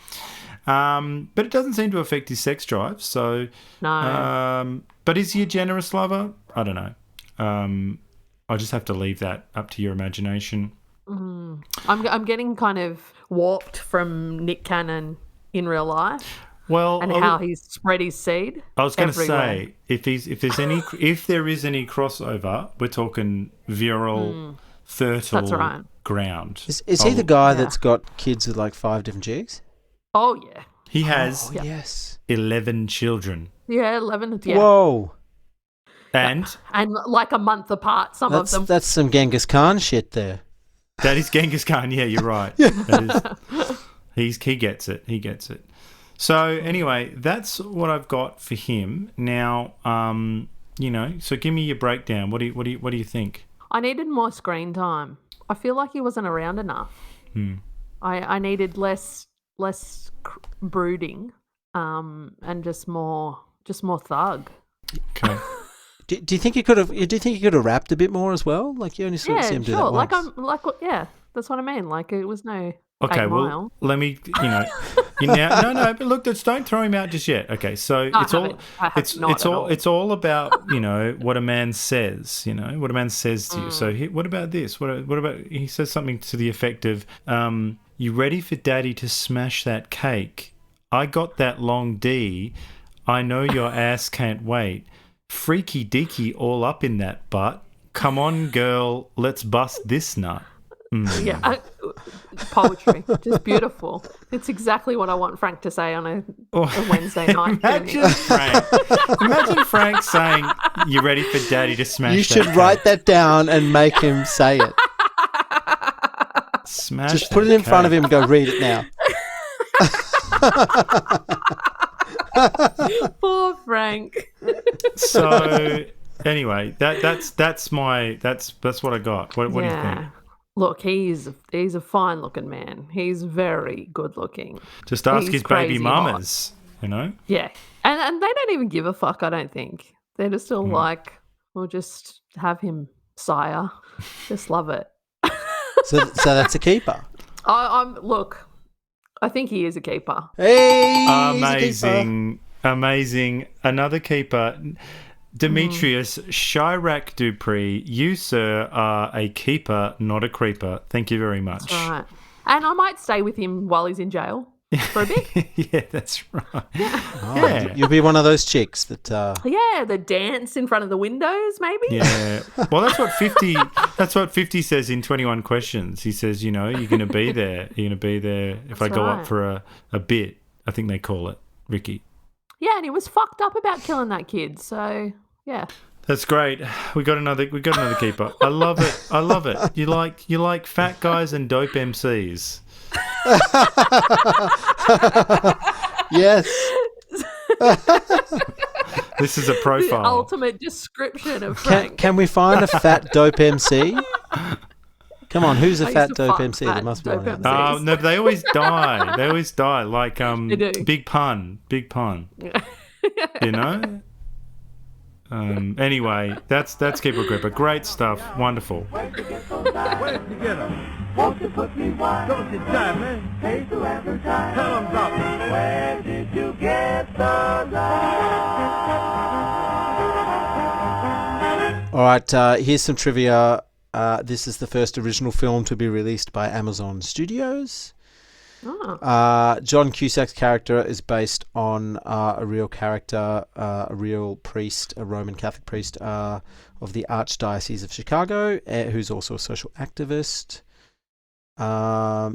But it doesn't seem to affect his sex drive. So
no.
But is he a generous lover? I don't know. I'll just have to leave that up to your imagination.
I'm getting kind of warped from Nick Cannon in real life.
Well,
and how he's spread his seed.
I was going to say, if there is any crossover, we're talking virile, fertile ground.
Is he the guy that's got kids with like 5 different chicks?
Oh yeah,
he has.
Yes,
11 children.
Yeah, 11. Yeah.
Whoa.
And
like a month apart. Of them.
That's some Genghis Khan shit there.
That is Genghis Khan. Yeah, you're right. That is, he gets it. He gets it. So anyway, that's what I've got for him. Now, you know, so give me your breakdown. What do you think?
I needed more screen time. I feel like he wasn't around enough. I needed less brooding, and just more just more thug.
Okay.
Do you think he could have? Do you think he could have rapped a bit more as well? Like you only sort of see him do that once.
Yeah, that's what I mean. Like it was no.
Okay,
8
well,
Mile.
let me, no, but look, don't throw him out just yet. Okay, so it's all about, what a man says, what a man says to you. So what about this? What about, he says something to the effect of, you ready for daddy to smash that cake? I got that long D. I know your ass can't wait. Freaky deaky all up in that butt. Come on, girl, let's bust this nut.
Yeah, poetry, just beautiful. It's exactly what I want Frank to say on a Wednesday night.
Imagine
Frank saying, "You ready for Daddy to smash?"
You should write that down and make him say it.
Smash.
Just put it in front of him and go read it now.
Poor Frank.
So anyway, that's what I got. What do you think?
Look, he's a fine looking man. He's very good looking.
Just ask his baby mamas,
Yeah. And they don't even give a fuck, I don't think. They're just still like, we'll just have him, sire. Just love it.
So that's a keeper.
Look, I think he is a keeper.
Hey,
amazing. Another keeper. Demetrius Chi-Raq Dupree, you, sir, are a keeper, not a creeper. Thank you very much.
That's right. And I might stay with him while he's in jail for a bit.
Yeah, that's right.
Yeah. You'll be one of those chicks that...
the dance in front of the windows, maybe?
Yeah. Well, that's what 50 says in 21 Questions. He says, you're going to be there. You're going to be there if I go up for a bit. I think they call it, Ricky.
Yeah, and he was fucked up about killing that kid. So, yeah.
That's great. We got another keeper. I love it. You like fat guys and dope MCs.
Yes.
This is a profile.
The ultimate description of Frank.
Can we find a fat dope MC? Come on, who's a fat dope MC? There must be one.
No, but they always die. Like Big Pun. Anyway, that's Keeper Gripper. Great stuff. Wonderful.
Where'd you get them? Won't you put me wine? Don't you die, man. Pay to advertise. Tell them about me. Where did you get the line?
All right, here's some trivia. This is the first original film to be released by Amazon Studios. John Cusack's character is based on a real character, a real priest, a Roman Catholic priest of the Archdiocese of Chicago, who's also a social activist.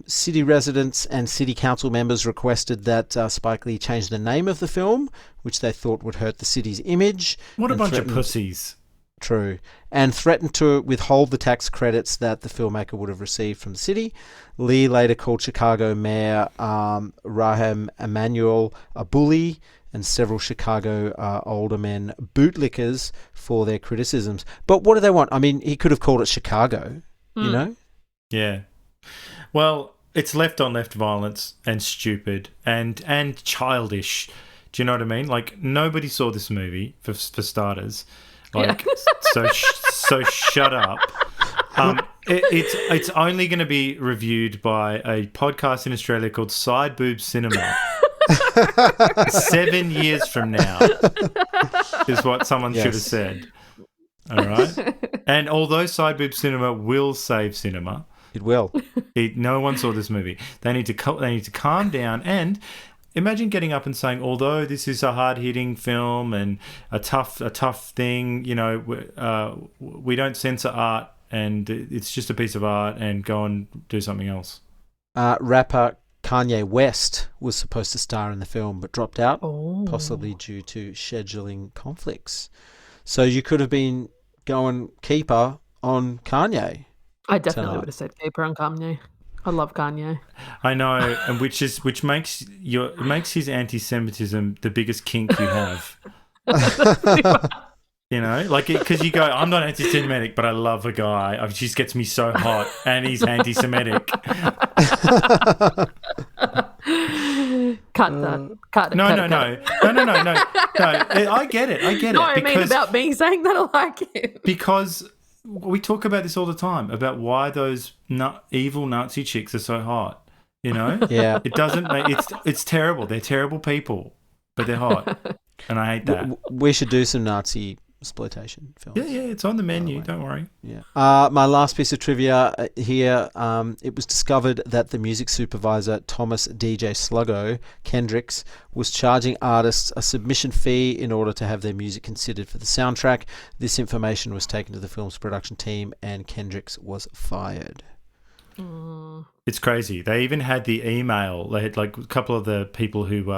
City residents and city council members requested that Spike Lee change the name of the film, which they thought would hurt the city's image.
What a bunch of pussies.
True. And threatened to withhold the tax credits that the filmmaker would have received from the city. Lee later called Chicago Mayor Rahm Emanuel a bully and several Chicago aldermen bootlickers for their criticisms. But what do they want? I mean, he could have called it Chicago, you know?
Yeah. Well, it's left-on-left violence and stupid and childish. Do you know what I mean? Like, nobody saw this movie, for starters. Like, so shut up. It's only going to be reviewed by a podcast in Australia called SIDEBOOB Cinema. 7 years from now is what someone should have said. All right. And although SIDEBOOB Cinema will save cinema,
it will.
No one saw this movie. They need to calm down and. Imagine getting up and saying, although this is a hard-hitting film and a tough thing, we don't censor art and it's just a piece of art, and go and do something else.
Rapper Kanye West was supposed to star in the film but dropped out, possibly due to scheduling conflicts. So you could have been going keeper on Kanye.
I definitely would have said keeper on Kanye. I love Kanye.
I know, and which makes his anti-Semitism the biggest kink you have. Like because you go, I'm not anti-Semitic, but I love a guy. She just gets me so hot, and he's anti-Semitic.
cut the
No.
cut it.
I get it.
No, I mean about me saying that I like him.
Because we talk about this all the time, about why those evil Nazi chicks are so hot, you know?
Yeah.
It doesn't make... It's terrible. They're terrible people, but they're hot. And I hate that.
We should do some Nazi exploitation films.
Yeah, it's on the menu. Don't worry.
Yeah. My last piece of trivia here. It was discovered that the music supervisor Thomas DJ Sluggo Kendricks was charging artists a submission fee in order to have their music considered for the soundtrack. This information was taken to the film's production team, and Kendricks was fired.
It's crazy. They even had the email. They had like a couple of the people who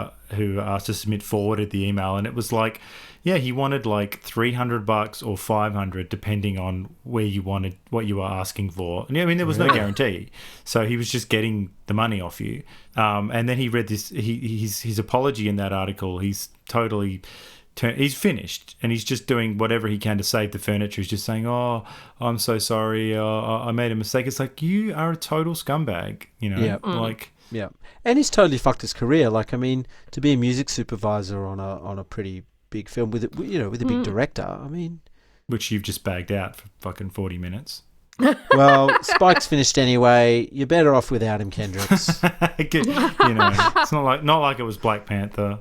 asked to submit forwarded the email, and it was like, yeah, he wanted like $300 or $500 depending on where you wanted what you were asking for. And I mean, there was no guarantee, so he was just getting the money off you. And then he read this his apology in that article. He's totally. He's finished, and he's just doing whatever he can to save the furniture. He's just saying, "Oh, I'm so sorry. I made a mistake." It's like, you are a total scumbag, you know.
Yeah.
Like,
yeah, and he's totally fucked his career. Like, I mean, to be a music supervisor on a pretty big film with a big director. I mean,
which you've just bagged out for fucking 40 minutes.
Well, Spike's finished anyway. You're better off without him, Kendricks.
You know, it's not like it was Black Panther.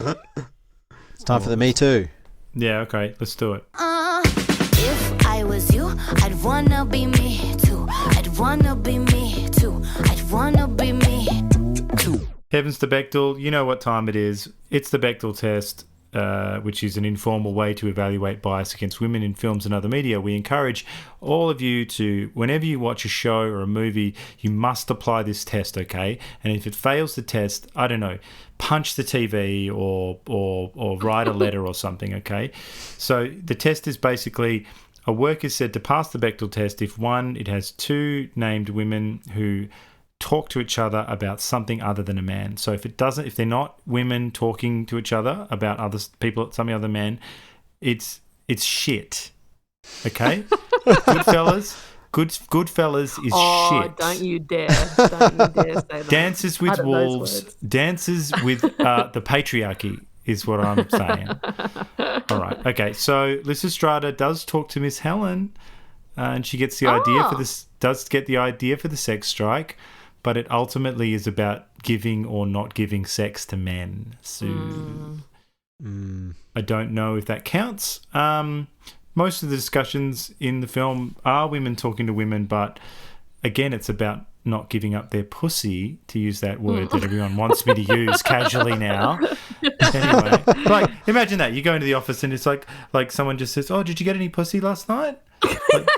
It's time for the Me Too.
Yeah, okay, let's do it.
If I was you, I'd wanna be me too. I'd wanna be me too. I'd wanna be me too.
Heavens to Bechdel, you know what time it is. It's the Bechdel test, which is an informal way to evaluate bias against women in films and other media. We encourage all of you to, whenever you watch a show or a movie, you must apply this test, okay? And if it fails the test, I don't know, punch the TV or write a letter or something, okay? So the test is basically, a work is said to pass the Bechdel test if, one, it has two named women who talk to each other about something other than a man. So if they're not women talking to each other about other people, something other man, it's shit. Okay? Goodfellas is shit.
Don't you dare say that.
Dances with Wolves, dances with the patriarchy is what I'm saying. All right. Okay. So Lysistrata does talk to Miss Helen, and she gets the idea for this. Does get the idea for the sex strike, but it ultimately is about giving or not giving sex to men. So I don't know if that counts. Most of the discussions in the film are women talking to women, but again, it's about not giving up their pussy, to use that word that everyone wants me to use casually now. Anyway, like, imagine that. You go into the office and it's like someone just says, "Oh, did you get any pussy last night?" Like,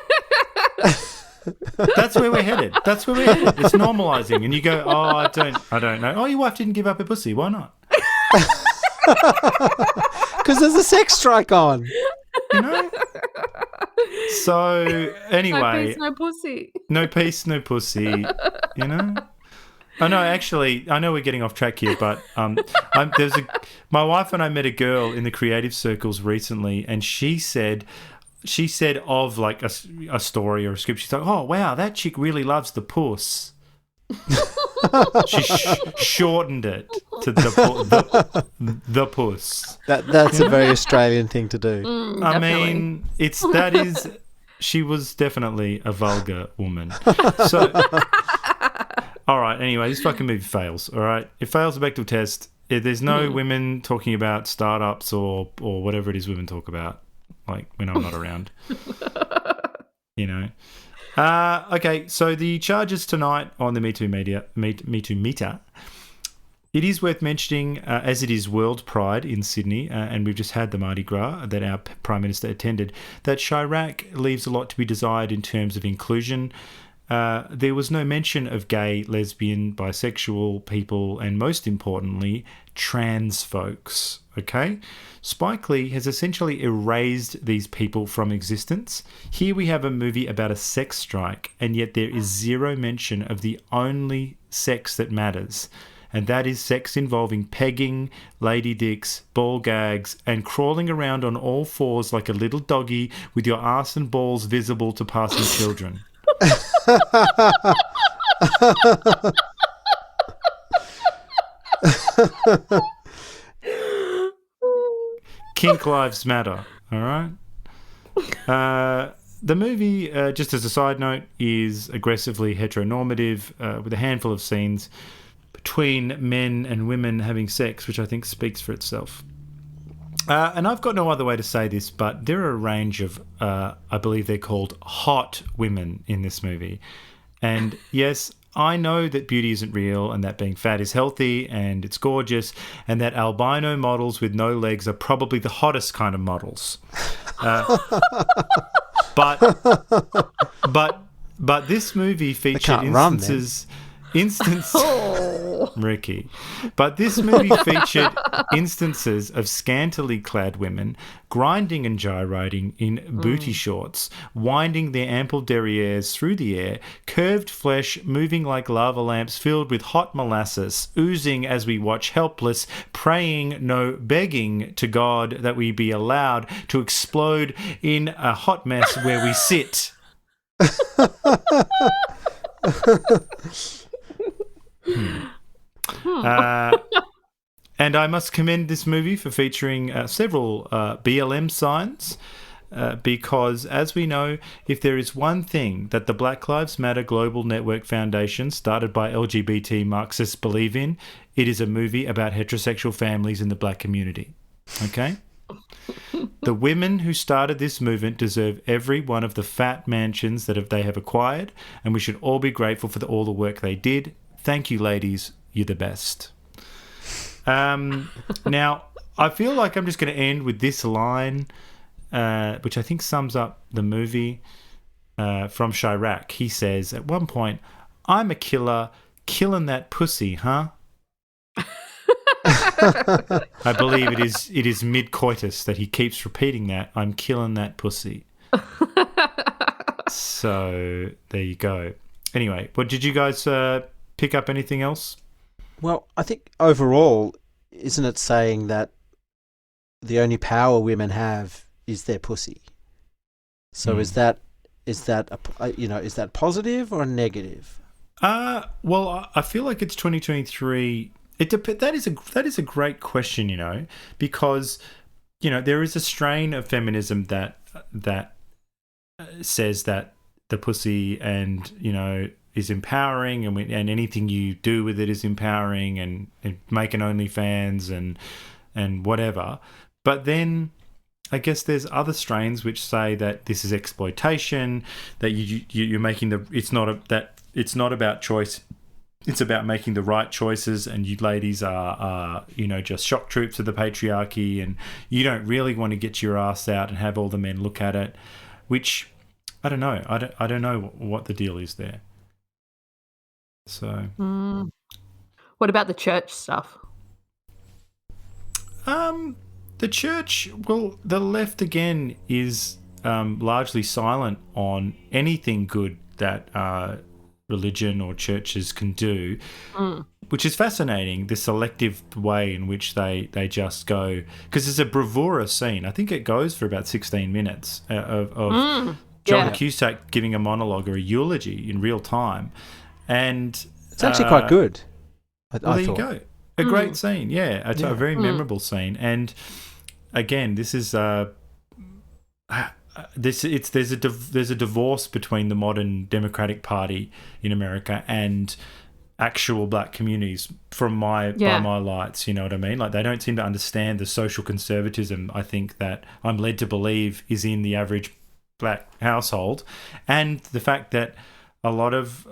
that's where we're headed. It's normalising. And you go, "Oh, I don't know. Oh, your wife didn't give up her pussy. Why not?"
Because there's a sex strike on.
You know? So, anyway.
No peace, no pussy.
No peace, no pussy. You know? Oh, no, actually, I know we're getting off track here, but my wife and I met a girl in the creative circles recently, and she said of like a story or a script, she's like, "Oh, wow, that chick really loves the puss." She shortened it to the puss.
That's a very Australian thing to do.
I mean, she was definitely a vulgar woman. So, all right. Anyway, this fucking movie fails. All right, it fails the Bechdel test. There's no women talking about startups or whatever it is women talk about, like when I'm not around. You know. Okay, so the charges tonight on the Me Too meter. It is worth mentioning, as it is World Pride in Sydney, and we've just had the Mardi Gras that our Prime Minister attended, that Chi-Raq leaves a lot to be desired in terms of inclusion. There was no mention of gay, lesbian, bisexual people, and most importantly, trans folks. Okay? Spike Lee has essentially erased these people from existence. Here we have a movie about a sex strike, and yet there is zero mention of the only sex that matters, and that is sex involving pegging, lady dicks, ball gags, and crawling around on all fours like a little doggy with your arse and balls visible to passing children. Kink lives matter, all right? The movie, just as a side note, is aggressively heteronormative with a handful of scenes between men and women having sex, which I think speaks for itself. And I've got no other way to say this, but there are a range of, I believe they're called hot women in this movie. And yes, I know that beauty isn't real and that being fat is healthy and it's gorgeous and that albino models with no legs are probably the hottest kind of models. But this movie featured Ricky. But this movie featured instances of scantily clad women grinding and gyrating in booty shorts, winding their ample derrieres through the air, curved flesh moving like lava lamps filled with hot molasses, oozing as we watch helpless, praying, no, begging to God that we be allowed to explode in a hot mess where we sit. And I must commend this movie for featuring several BLM signs because, as we know, if there is one thing that the Black Lives Matter Global Network Foundation, started by LGBT Marxists, believe in, it is a movie about heterosexual families in the black community. Okay? The women who started this movement deserve every one of the fat mansions that they have acquired, and we should all be grateful for all the work they did. Thank you, ladies. You're the best. Now, I feel like I'm just going to end with this line, which I think sums up the movie from Chi-Raq. He says, at one point, I'm a killer, killing that pussy, huh? I believe it is mid-coitus that he keeps repeating that. I'm killing that pussy. So, there you go. Anyway, what did you guys pick up anything else?
Well, I think overall, isn't it saying that the only power women have is their pussy? So is that positive or negative?
Well, I feel like it's 2023. That is a great question, because there is a strain of feminism that says that the pussy and is empowering, and anything you do with it is empowering, and make an OnlyFans and whatever. But then I guess there's other strains which say that this is exploitation, that you're making it's not about choice. It's about making the right choices, and you ladies are just shock troops of the patriarchy, and you don't really want to get your ass out and have all the men look at it, which I don't know. I don't know what the deal is there. So,
what about the church stuff?
The church, well, the left again is largely silent on anything good that religion or churches can do, which is fascinating, the selective way in which they just go, because there's a bravura scene. I think it goes for about 16 minutes of John Cusack giving a monologue or a eulogy in real time. And
it's actually quite good.
There you go. A great scene, a very memorable scene. And again, this is there's a divorce between the modern Democratic Party in America and actual black communities by my lights. You know what I mean? Like, they don't seem to understand the social conservatism, I think, that I'm led to believe is in the average black household, and the fact that a lot of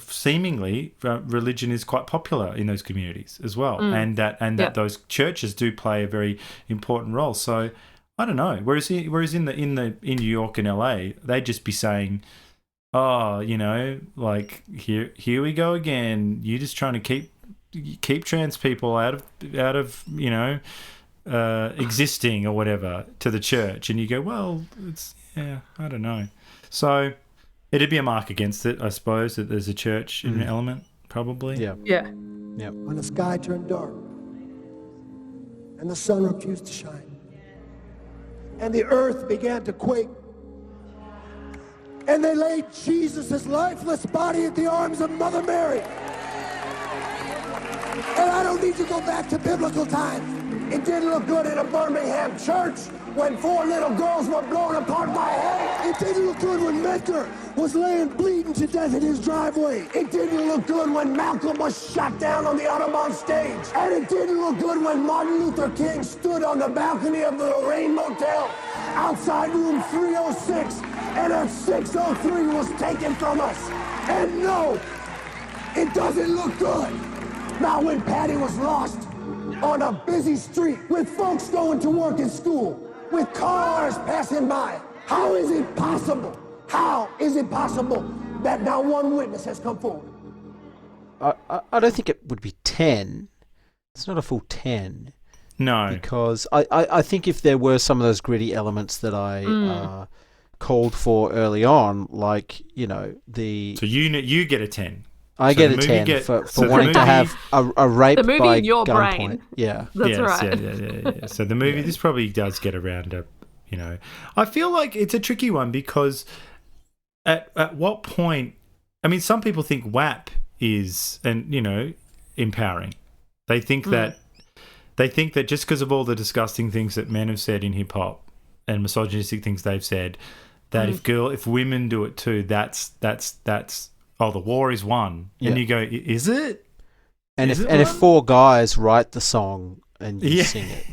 seemingly religion is quite popular in those communities as well, and that those churches do play a very important role. So I don't know. Whereas in New York and LA, they'd just be saying, "Oh, like here we go again. You're just trying to keep trans people out of existing or whatever to the church." And you go, "Well, I don't know." So it'd be a mark against it, I suppose, that there's a church in an element, probably.
Yeah.
When the sky turned dark and the sun refused to shine and the earth began to quake, and they laid Jesus' lifeless body at the arms of Mother Mary. And I don't need to go back to biblical times. It didn't look good in a Birmingham church when 4 little girls were blown apart by hell. It didn't look good when Medgar was laying bleeding to death in his driveway. It didn't look good when Malcolm was shot down on the Audubon stage. And it didn't look good when Martin Luther King stood on the balcony of the Lorraine Motel outside room 306 and a 603 was taken from us. And no, it doesn't look good. Now when Patty was lost on a busy street with folks going to work and school, with cars passing by, how is it possible? How is it possible that not one witness has come forward?
I don't think it would be 10. It's not a full 10.
No.
Because I think if there were some of those gritty elements that I called for early on, like, you know, the...
So you get a 10.
I get a 10 for wanting to have a rape
the movie
by
in your
gunpoint.
brain.
Yeah.
That's right.
Yeah. So the movie, this probably does get around a, you know... I feel like it's a tricky one because at what point... I mean, some people think WAP is, and you know, empowering. They think that just because of all the disgusting things that men have said in hip hop and misogynistic things they've said, that if women do it too, that's oh, the war is won.
Yeah.
And you go, is it?
And if 4 guys write the song and you sing it.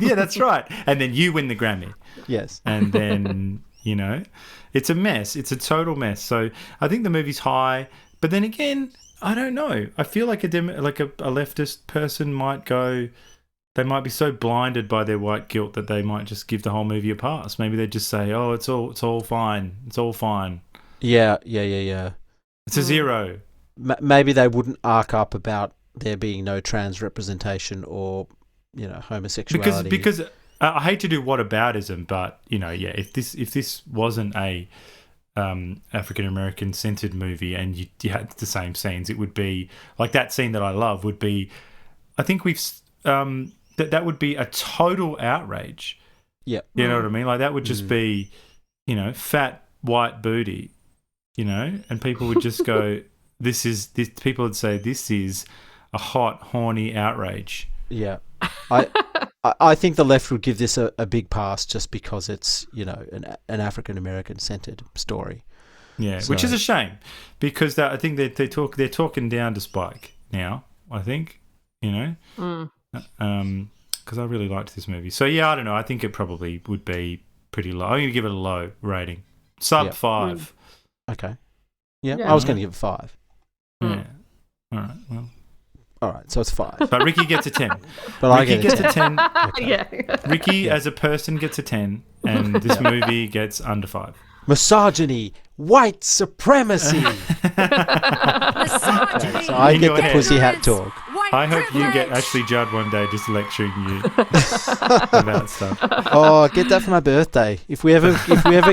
Yeah, that's right. And then you win the Grammy.
Yes.
And then, you know, it's a mess. It's a total mess. So I think the movie's high, but then again, I don't know. I feel like a leftist person might go, they might be so blinded by their white guilt that they might just give the whole movie a pass. Maybe they just say, oh, it's all fine. It's all fine.
Yeah.
It's a 0.
Maybe they wouldn't arc up about there being no trans representation or, you know, homosexuality.
Because I hate to do whataboutism, but, you know, yeah, if this wasn't a African American centered movie and you had the same scenes, it would be like that scene that I love would be, I think we've that would be a total outrage.
Yeah,
you know what I mean. Like that would just be, you know, fat white booty, you know, and people would just go, this. People would say this is a hot, horny outrage.
Yeah, I think the left would give this a big pass just because it's, you know, an African American centered story.
Yeah,
so,
which is a shame because I think they're talking down to Spike now. I think, you know, because I really liked this movie. So yeah, I don't know. I think it probably would be pretty low. I'm going to give it a low rating, sub 5.
Okay. Yeah, I was going to give it 5.
Yeah. All right. Well.
All right, so it's 5.
But Ricky gets a 10.
But
Ricky gets a 10.
Okay.
Yeah.
Ricky as a person gets a 10, and this movie gets under 5.
Misogyny, white supremacy.
Misogyny,
so I get the pussy hat talk.
I hope you get Ashley Judd one day just lecturing you about stuff.
Oh, get that for my birthday. If we ever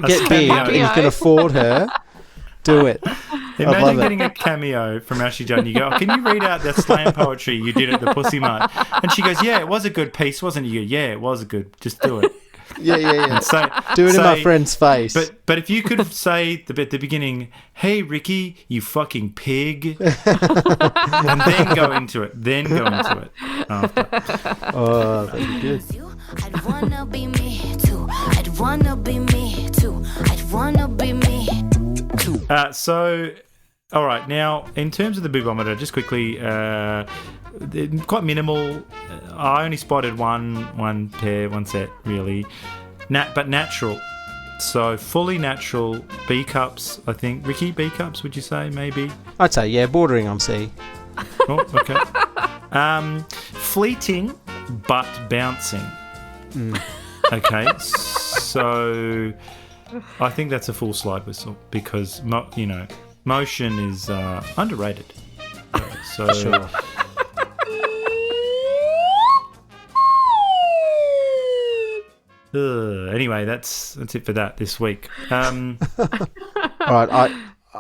get big and you can afford her, do it.
Imagine getting a cameo from Ashley Judd and you go, oh, can you read out the slam poetry you did at the Pussy Mart? And she goes, yeah, it was a good piece, wasn't it? You go, yeah, it was a good, just do it.
Yeah.
So,
do it in my friend's face.
But if you could say at the beginning, hey, Ricky, you fucking pig, and then go into it after.
Oh, that'd be good.
I'd wanna be me too. I'd wanna be me too. I'd wanna be me too.
So, all right, now, in terms of the boobometer, just quickly, quite minimal. I only spotted one set, really. But natural. So, fully natural. B cups, I think. Ricky, B cups, would you say, maybe?
I'd say, yeah, bordering on C.
Oh, okay. Fleeting, but bouncing. Okay, so I think that's a full slide whistle because, motion is underrated. So.
Sure.
Anyway, that's it for that this week.
All right,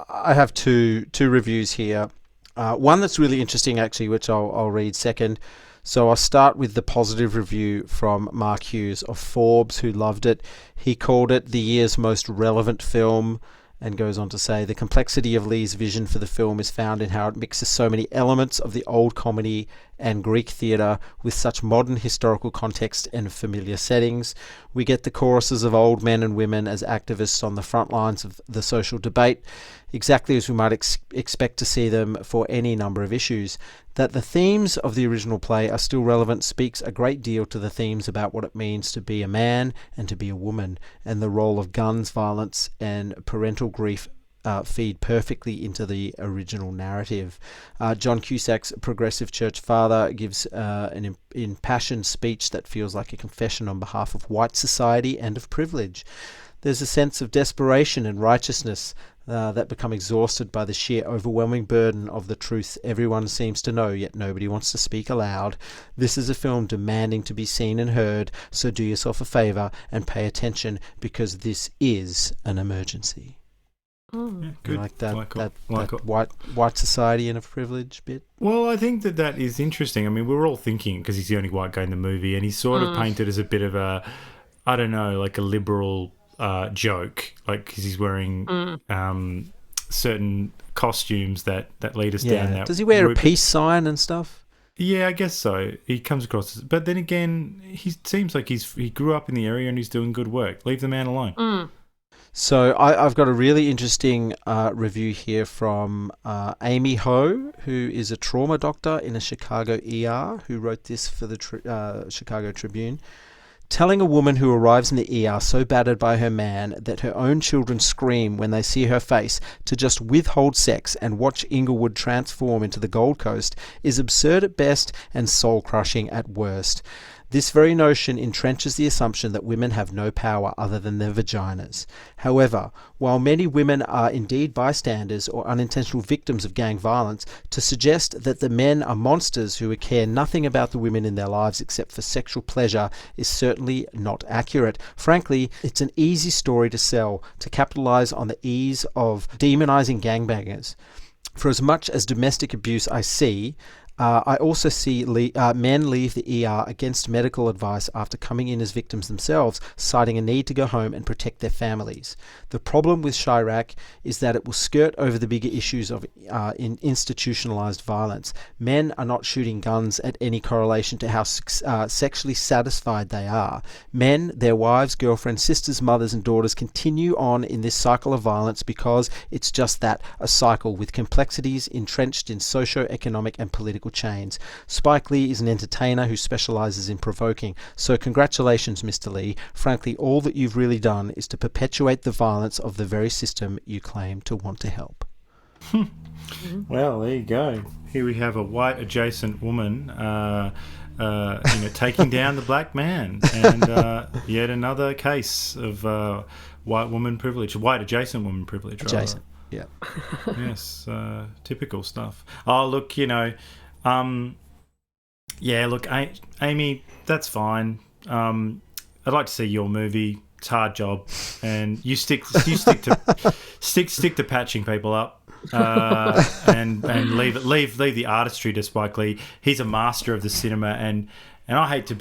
I have two reviews here. One that's really interesting, actually, which I'll read second. So I'll start with the positive review from Mark Hughes of Forbes, who loved it. He called it the year's most relevant film, and goes on to say, the complexity of Lee's vision for the film is found in how it mixes so many elements of the old comedy and Greek theatre with such modern historical context and familiar settings. We get the choruses of old men and women as activists on the front lines of the social debate, exactly as we might expect to see them for any number of issues. That the themes of the original play are still relevant speaks a great deal to the themes about what it means to be a man and to be a woman, and the role of guns, violence, and parental grief feed perfectly into the original narrative. John Cusack's progressive church father gives an impassioned speech that feels like a confession on behalf of white society and of privilege. There's a sense of desperation and righteousness that become exhausted by the sheer overwhelming burden of the truth everyone seems to know, yet nobody wants to speak aloud. This is a film demanding to be seen and heard, so do yourself a favour and pay attention, because this is an emergency.
Yeah, good.
Like that,
like
that white society and of privilege bit.
Well, I think that is interesting. I mean, we were all thinking, because he's the only white guy in the movie, and he's sort of painted as a bit of a, I don't know, like a liberal joke, like because he's wearing certain costumes that lead us down that.
Does he wear a peace sign and stuff?
Yeah, I guess so. He comes across, but then again, he seems like he grew up in the area and he's doing good work. Leave the man alone.
So I've got a really interesting review here from Amy Ho, who is a trauma doctor in a Chicago ER, who wrote this for the Chicago Tribune. Telling a woman who arrives in the ER so battered by her man that her own children scream when they see her face to just withhold sex and watch Inglewood transform into the Gold Coast is absurd at best and soul-crushing at worst. This very notion entrenches the assumption that women have no power other than their vaginas. However, while many women are indeed bystanders or unintentional victims of gang violence, to suggest that the men are monsters who care nothing about the women in their lives except for sexual pleasure is certainly not accurate. Frankly, it's an easy story to sell, to capitalize on the ease of demonizing gangbangers. For as much as domestic abuse I see, I also see men leave the ER against medical advice after coming in as victims themselves, citing a need to go home and protect their families. The problem with Chi-Raq is that it will skirt over the bigger issues of institutionalized violence. Men are not shooting guns at any correlation to how sexually satisfied they are. Men, their wives, girlfriends, sisters, mothers, and daughters continue on in this cycle of violence because it's just that, a cycle with complexities entrenched in socio-economic and political chains. Spike Lee is an entertainer who specializes in provoking. So congratulations, Mr. Lee. Frankly, all that you've really done is to perpetuate the violence of the very system you claim to want to help.
Well, there you go. Here we have a white adjacent woman taking down the black man, and yet another case of white woman privilege, white adjacent woman privilege.
Adjacent, yeah.
Yes, typical stuff. Oh, look, look, Amy, that's fine. I'd like to see your movie. It's a hard job, and you stick to patching people up, and leave the artistry to Spike Lee. He's a master of the cinema, and I hate to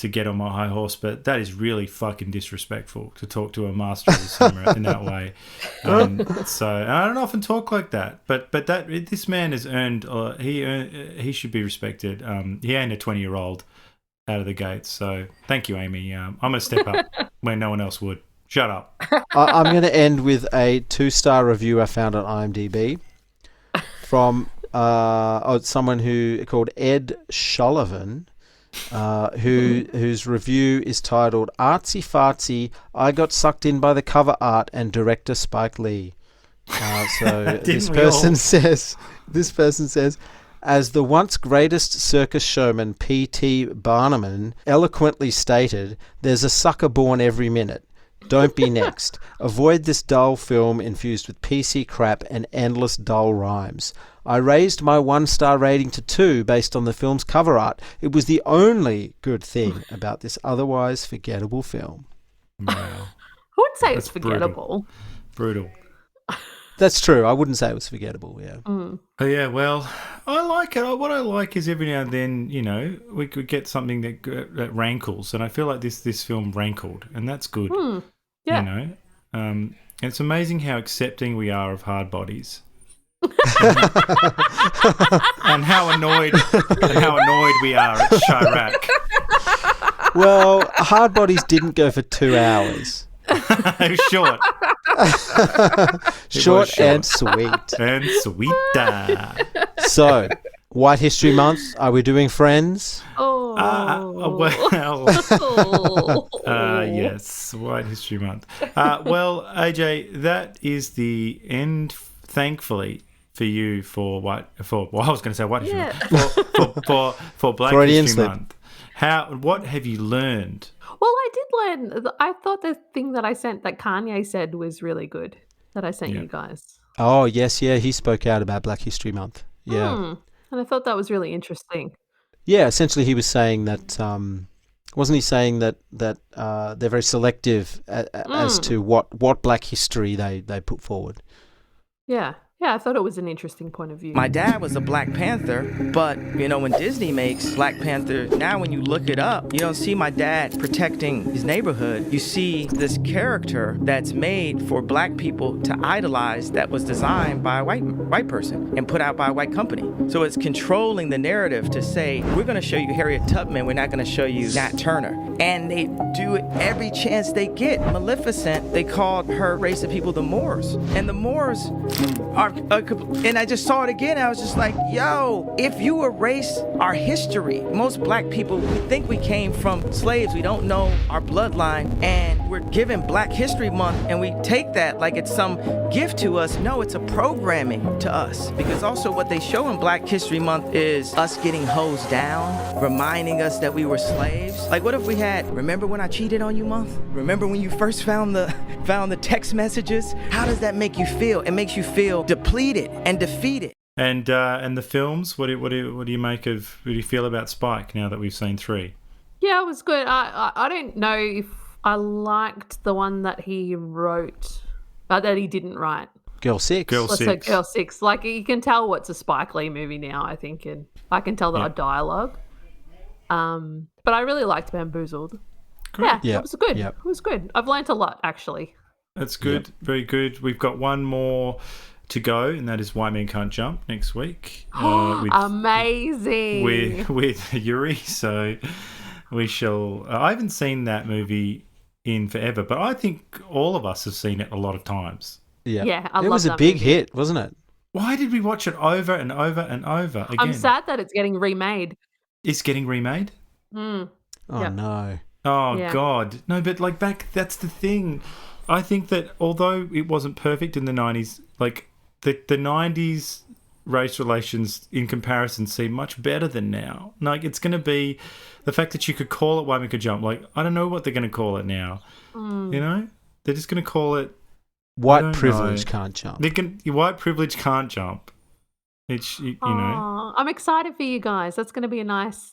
get on my high horse, but that is really fucking disrespectful to talk to a master of the cinema in that way. So and I don't often talk like that, but this man has earned. He should be respected. He ain't a 20-year-old out of the gates. So thank you, Amy. I'm going to step up when no one else would. Shut up.
I'm going to end with a 2-star review I found on IMDb from someone who called Ed Shullivan. Whose review is titled "Artsy Fartsy, I got sucked in by the cover art and director Spike Lee." So this person says, as the once greatest circus showman P.T. Barnum eloquently stated, "There's a sucker born every minute. Don't be next. Avoid this dull film infused with PC crap and endless dull rhymes. I raised my 1-star rating to 2 based on the film's cover art. It was the only good thing about this otherwise forgettable film."
Wow.
I wouldn't say it's forgettable.
Brutal.
That's true. I wouldn't say it was forgettable, yeah.
Oh, yeah, well, I like it. What I like is every now and then, we could get something that rankles, and I feel like this film rankled, and that's good.
Yeah.
It's amazing how accepting we are of hard bodies. and how annoyed we are at Chi-Raq.
Well, hard bodies didn't go for 2 hours.
It was short.
Short and sweet.
And sweeter.
So, White History Month, are we doing Friends?
Yes, White History Month. Well, AJ, that is the end, thankfully, for you for I was going to say White History Month. For Black History Month. What have you learned?
Well, I did learn. I thought the thing that I sent that Kanye said was really good. That I sent you guys.
Oh yes, yeah. He spoke out about Black History Month. Yeah,
and I thought that was really interesting.
Yeah, essentially, he was saying that. Wasn't he saying that they're very selective as to what Black history they put forward?
Yeah. Yeah, I thought it was an interesting point of view.
My dad was a Black Panther, but, when Disney makes Black Panther, now when you look it up, you don't see my dad protecting his neighborhood. You see this character that's made for Black people to idolize that was designed by a white person and put out by a white company. So it's controlling the narrative to say, we're going to show you Harriet Tubman, we're not going to show you Nat Turner. And they do it every chance they get. Maleficent, they called her race of people the Moors. And the Moors are, and I just saw it again. I was just like, yo, if you erase our history, most Black people, we think we came from slaves. We don't know our bloodline. And we're given Black History Month and we take that like it's some gift to us. No, it's a programming to us. Because also what they show in Black History Month is us getting hosed down, reminding us that we were slaves. Like, what if we had, remember when I cheated on you month? Remember when you first found the text messages? How does that make you feel? It makes you feel depleted and defeated.
And the films, what do you make of? What do you feel about Spike now that we've seen 3?
Yeah, it was good. I don't know if I liked the one that he wrote, that he didn't write.
Girl 6.
Girl 6. Like, you can tell what's a Spike Lee movie now, I think, and I can tell the dialogue. But I really liked Bamboozled. Great. Yeah, it was good. Yep. It was good. I've learnt a lot, actually.
That's good. Yep. Very good. We've got one more to go, and that is White Men Can't Jump next week.
Amazing.
With Yuri. So we shall... I haven't seen that movie in forever, but I think all of us have seen it a lot of times.
Yeah.
Yeah, I love that.
It was a big hit, wasn't it?
Why did we watch it over and over and over again?
I'm sad that it's getting remade.
It's getting remade?
Mm.
Oh,
yep.
no.
Oh, yeah. God. No, but like that's the thing. I think that although it wasn't perfect in the 90s, like the 90s race relations in comparison seem much better than now. Like, it's going to be the fact that you could call it White Men Could Jump. Like, I don't know what they're going to call it now. You know? They're just going to call it...
White Privilege Can't Jump.
White Privilege Can't Jump. It's, you know.
I'm excited for you guys. That's going to be a nice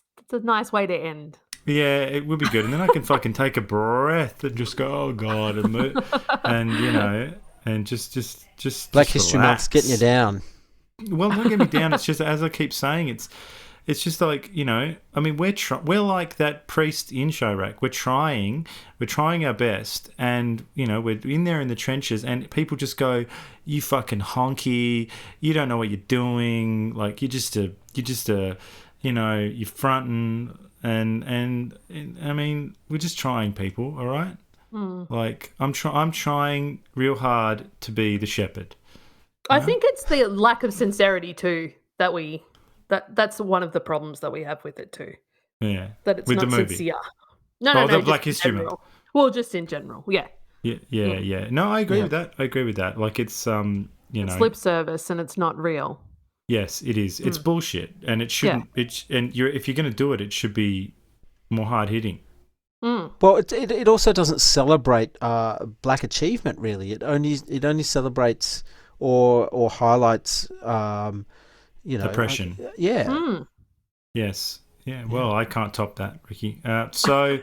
way to end.
Yeah, it would be good. And then I can fucking take a breath and just go, oh, God, and move, and, you know, and just
Black History Month's getting you down.
Well, don't get me down. It's just, as I keep saying, it's just like, you know, I mean, we're like that priest in Chi-Raq. We're trying our best, and, you know, we're in there in the trenches, and people just go, you fucking honky, you don't know what you're doing, like, you're just a, you know, you're fronting, and I mean, we're just trying, people, all right? Like, I'm trying real hard to be the shepherd.
I think it's the lack of sincerity too that's one of the problems that we have with it too.
Yeah,
that it's
with
not
the movie.
sincere. No,
the Black History Month.
Well, just in general, yeah.
Yeah. No, I agree with that. Like, it's you know,
it's lip service and it's not real.
Yes, it is. It's bullshit, and it shouldn't. Yeah. If you're going to do it, it should be more hard hitting.
Well, it also doesn't celebrate black achievement, really. It only celebrates or highlights, you know,
oppression. Yes. Yeah. Well, I can't top that, Ricky. So,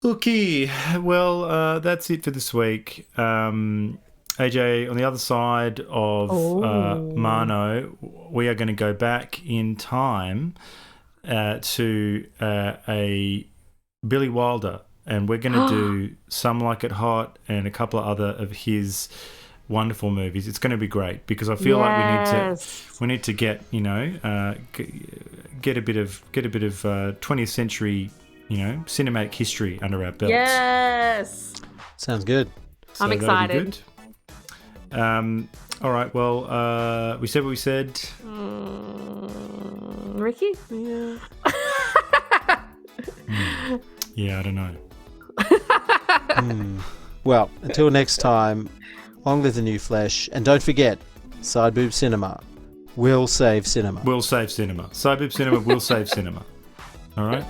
okay. Well, that's it for this week. AJ, on the other side of Mano, we are going to go back in time to a Billy Wilder and we're going to do Some Like It Hot and a couple of other of his wonderful movies. It's going to be great because I feel like we need to get, you know, get a bit of 20th century, you know, cinematic history under our belts.
Yes.
Sounds good.
So
I'm excited.
All right. Well, we said what we said.
Ricky? Yeah.
Yeah, I don't know.
Well, until next time, long live the new flesh, and don't forget, SIDEBOOB Cinema will save cinema.
Will save cinema. SIDEBOOB Cinema will save cinema. All right.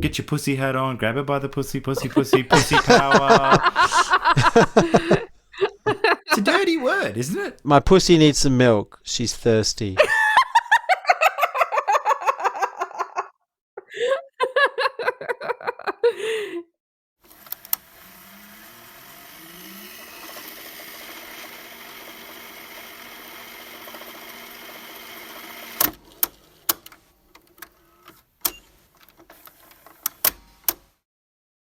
Get your pussy hat on, grab her by the pussy power. It's a dirty word, isn't it?
My pussy needs some milk. She's thirsty.